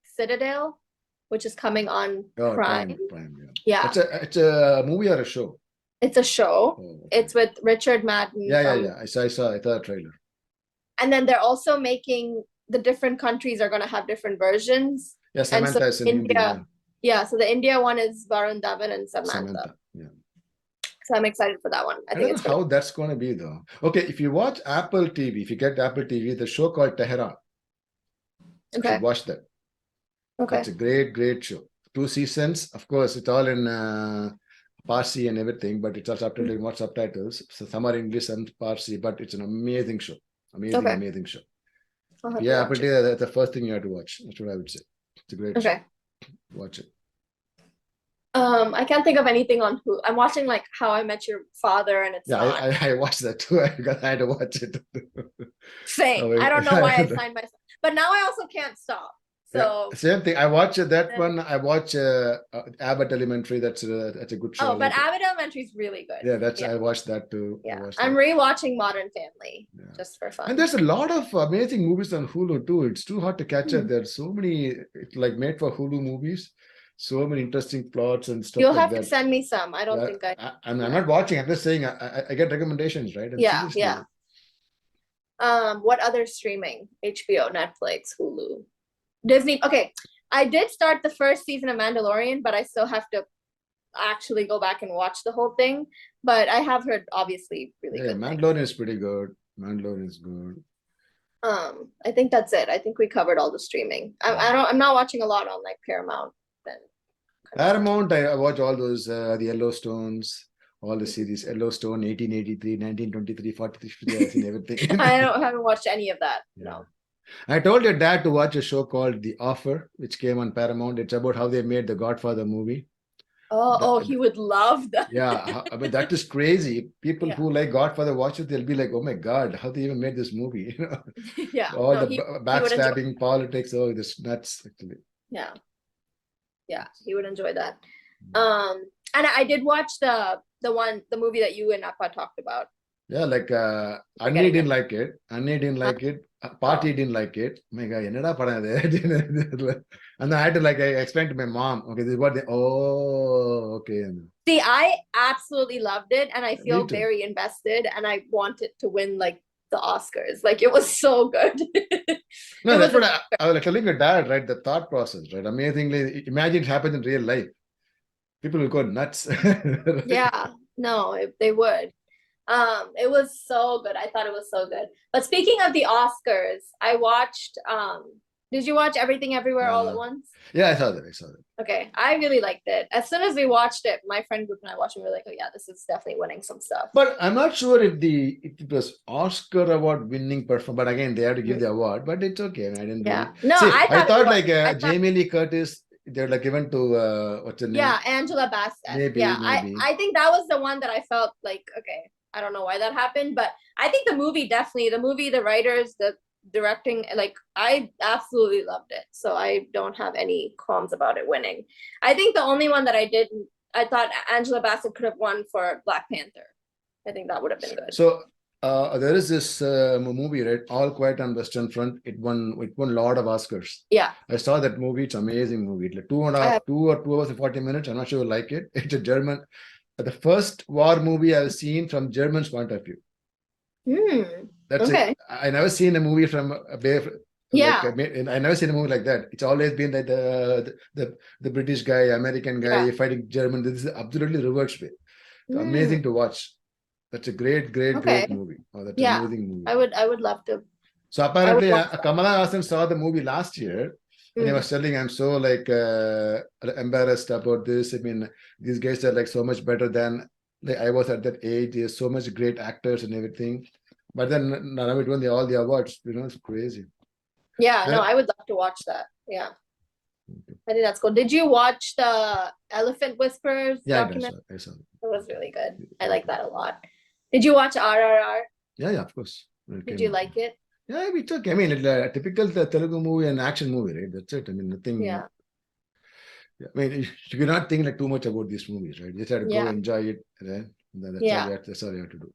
Speaker 3: Citadel, which is coming on Prime.
Speaker 2: Yeah. It's a movie or a show?
Speaker 3: It's a show. Oh, okay. It's with Richard Madden.
Speaker 2: Yeah. I saw a trailer.
Speaker 3: And then they're also making the different countries are going to have different versions.
Speaker 2: Yeah, Samantha is in India.
Speaker 3: Yeah, so the India one is Varun Dhawan and Samantha.
Speaker 2: Yeah.
Speaker 3: So I'm excited for that one. I think
Speaker 2: don't know how that's going to be though. Okay, if you watch Apple TV, if you get Apple TV, the show called Tehran. Okay. You should watch that.
Speaker 3: Okay.
Speaker 2: It's a great show. 2 seasons. Of course, it's all in Parsi and everything, but it's all subtitled in what subtitles. So some are English, some Parsi, but it's an amazing show. Amazing show. Yeah, Apple TV, that's the first thing you have to watch. That's what I would say. It's a great show. Watch it.
Speaker 3: I can't think of anything on Hulu. I'm watching like How I Met Your Father, and it's
Speaker 2: I watched that too because I had to watch it.
Speaker 3: Same. I don't know why I signed myself, but now I also can't stop. So
Speaker 2: same thing. I watched that one. I watch Abbott Elementary. That's a good show.
Speaker 3: Oh, but Abbott Elementary is really good.
Speaker 2: Yeah, I watched that too.
Speaker 3: Yeah, I'm rewatching Modern Family just for fun.
Speaker 2: And there's a lot of amazing movies on Hulu too. It's too hard to catch up. There's so many like made for Hulu movies. So many interesting plots and stuff.
Speaker 3: You'll have to send me some. I don't think
Speaker 2: I'm not watching. I'm just saying I get recommendations, right? And
Speaker 3: yeah. What other streaming? HBO, Netflix, Hulu, Disney. Okay, I did start the first season of Mandalorian, but I still have to actually go back and watch the whole thing. But I have heard obviously really good.
Speaker 2: Mandalorian is pretty good. Mandalorian is good.
Speaker 3: I think that's it. I think we covered all the streaming. I'm not watching a lot on like Paramount.
Speaker 2: Paramount, I watch all those the Yellowstones, all the series, Yellowstone, 1883, 1923, 43, I've seen everything.
Speaker 3: I haven't watched any of that. No.
Speaker 2: I told your dad to watch a show called The Offer, which came on Paramount. It's about how they made the Godfather movie.
Speaker 3: He would love that.
Speaker 2: Yeah, I mean that is crazy. People who like Godfather watch it, they'll be like, "Oh my God, how they even made this movie?"
Speaker 3: Yeah,
Speaker 2: all the backstabbing, politics. Oh, this nuts actually.
Speaker 3: Yeah. Yeah, he would enjoy that. And I did watch the movie that you and Appa talked about.
Speaker 2: Yeah, like Annie
Speaker 3: Forgetting
Speaker 2: didn't
Speaker 3: it.
Speaker 2: like it. Annie didn't like it. Party didn't like it. Oh my God, என்னடா படம் இது? And then I had to like I explain to my mom. Okay, this is what they. Oh, okay.
Speaker 3: See, I absolutely loved it, and I
Speaker 2: Me
Speaker 3: feel
Speaker 2: too.
Speaker 3: very invested, and I want it to win like the Oscars. Like it was so good.
Speaker 2: No,
Speaker 3: It
Speaker 2: that's
Speaker 3: was
Speaker 2: what I was like telling your dad, right? The thought process, right? Amazingly, imagine it happens in real life. People will go nuts. Right?
Speaker 3: yeah, no, they would. It was so good. I thought it was so good. But speaking of the Oscars, I watched did you watch Everything Everywhere All at Once?
Speaker 2: Yeah, I saw that. I saw that.
Speaker 3: Okay, I really liked it. As soon as we watched it, my friend group and I watched it, we were like, oh yeah, this is definitely winning some stuff.
Speaker 2: But I'm not sure if it was Oscar award winning perform. But again, they have to give the award. But it's okay. I didn't
Speaker 3: Yeah.
Speaker 2: really
Speaker 3: No,
Speaker 2: see.
Speaker 3: I
Speaker 2: I
Speaker 3: thought it
Speaker 2: thought
Speaker 3: was.
Speaker 2: like
Speaker 3: I thought-
Speaker 2: Jamie Lee Curtis. They're like given to what's her name?
Speaker 3: yeah, Angela Bassett.
Speaker 2: Maybe,
Speaker 3: Yeah,
Speaker 2: maybe.
Speaker 3: I think that was the one that I felt like, okay, I don't know why that happened, but I think the movie definitely, the writers, the directing, like I absolutely loved it. So I don't have any qualms about it winning. I think the only one that I thought Angela Bassett could have won for Black Panther. I think that would have been good.
Speaker 2: So there is this movie, right? All Quiet on Western Front. It won a lot of Oscars.
Speaker 3: Yeah.
Speaker 2: I saw that movie. It's an amazing movie. It's like 2 hours and 40 minutes. I'm not sure you like it. It's a German. The first war movie I've seen from German's point of view. That's
Speaker 3: okay.
Speaker 2: it. I never seen a movie from
Speaker 3: Yeah.
Speaker 2: I never seen a movie like that. It's always been that the British guy, American guy fighting German. This is absolutely reverse way. It's amazing to watch. That's a great movie. Oh, that's an amazing movie.
Speaker 3: I would love to.
Speaker 2: So apparently, Kamala Hassan saw the movie last year, and he was telling, "I'm so like embarrassed about this. I mean, these guys are like so much better than like I was at that age. There's so much great actors and everything." But then now it won all the awards. It's crazy.
Speaker 3: Yeah, no, I would love to watch that. Yeah. I think that's cool. Did you watch the Elephant Whisperers documentary?
Speaker 2: I saw it.
Speaker 3: It was really good. I like that a lot. Did you watch RRR?
Speaker 2: Yeah, of course.
Speaker 3: Did you like it?
Speaker 2: Yeah, we took. I mean, it's a typical Telugu movie and action movie, right? That's it. I mean, nothing.
Speaker 3: Yeah.
Speaker 2: I mean, you cannot think like too much about these movies, right? You just have to go enjoy it, right? That's all you have to do.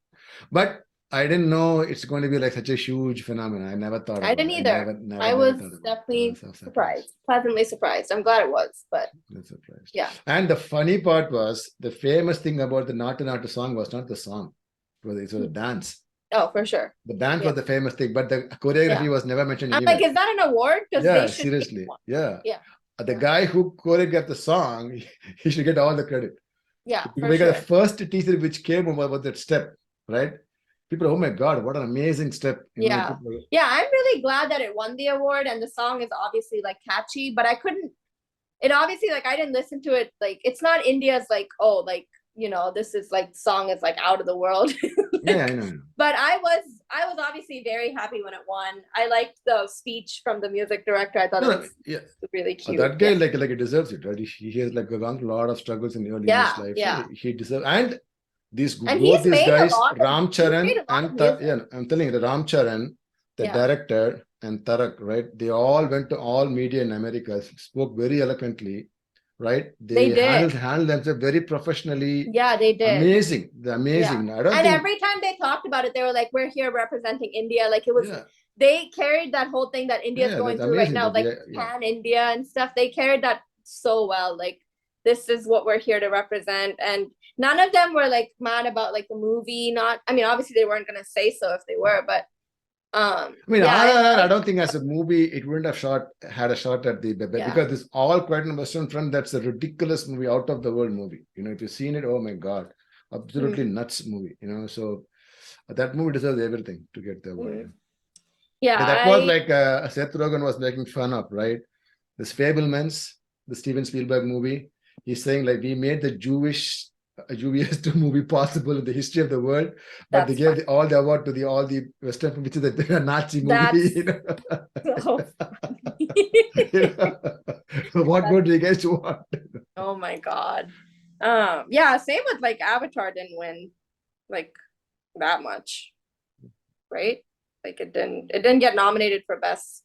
Speaker 2: But I didn't know it's going to be like such a huge phenomenon. I never thought.
Speaker 3: I didn't either. I was definitely surprised, pleasantly surprised. I'm glad it was, but
Speaker 2: surprised.
Speaker 3: Yeah.
Speaker 2: And the funny part was the famous thing about the Nata Nata song was not the song, it was a dance.
Speaker 3: Oh, for sure.
Speaker 2: The dance was the famous thing, but the choreography was never mentioned.
Speaker 3: I'm like, is that an award?
Speaker 2: Yeah, seriously. Yeah. The guy who choreographed the song, he should get all the credit.
Speaker 3: Yeah,
Speaker 2: because the first teaser which came about that step, right? People, oh my God, what an amazing step.
Speaker 3: Yeah, I'm really glad that it won the award, and the song is obviously like catchy, but it obviously like I didn't listen to it, like it's not India's like, oh, like, this is like song is like out of the world.
Speaker 2: Yeah, I know.
Speaker 3: But I was obviously very happy when it won. I liked the speech from the music director. I thought it was really cute.
Speaker 2: That guy like he deserves it, right? He has like gone through a lot of struggles in early in his life.
Speaker 3: Yeah.
Speaker 2: He deserves, and both
Speaker 3: he's
Speaker 2: these guys, Ram Charan and I'm telling you, the Ram Charan, the director, and Tarak, right? They all went to all media in America, spoke very eloquently, right? They handled themselves very professionally.
Speaker 3: Yeah, they did.
Speaker 2: Amazing. They're amazing.
Speaker 3: And every time they talked about it, they were like, we're here representing India. Like it was, they carried that whole thing that India's going through right now, like Pan India and stuff. They carried that so well. Like, this is what we're here to represent. And none of them were like mad about like the movie. Obviously they weren't going to say so if they were, but
Speaker 2: I don't think as a movie it wouldn't have had a shot at the because this All Quiet on Western Front, that's a ridiculous movie, out of the world movie. If you've seen it, oh my God, absolutely nuts movie. So that movie deserves everything to get the award. That was like Seth Rogen was making fun of, right? This Fablemans, the Steven Spielberg movie. He's saying like we made the Jewiest movie possible in the history of the world, but they gave all the award to all the Western, which is a Nazi movie.
Speaker 3: So
Speaker 2: what more do you guys want?
Speaker 3: Oh my God. Same with like Avatar didn't win like that much, right? Like it didn't get nominated for best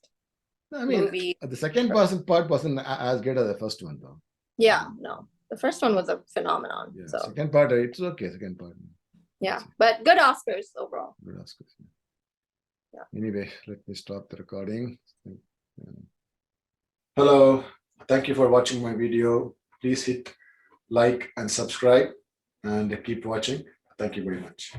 Speaker 2: I mean,
Speaker 3: movie.
Speaker 2: the second part wasn't as good as the first one, though.
Speaker 3: Yeah, no. The first one was a phenomenon.
Speaker 2: Yeah,
Speaker 3: So
Speaker 2: second part, it's okay. Second part,
Speaker 3: yeah, but good Oscars overall.
Speaker 2: good Oscars.
Speaker 3: Yeah.
Speaker 2: Anyway, let me stop the recording. Hello, thank you for watching my video. Please hit like and subscribe and keep watching. Thank you very much.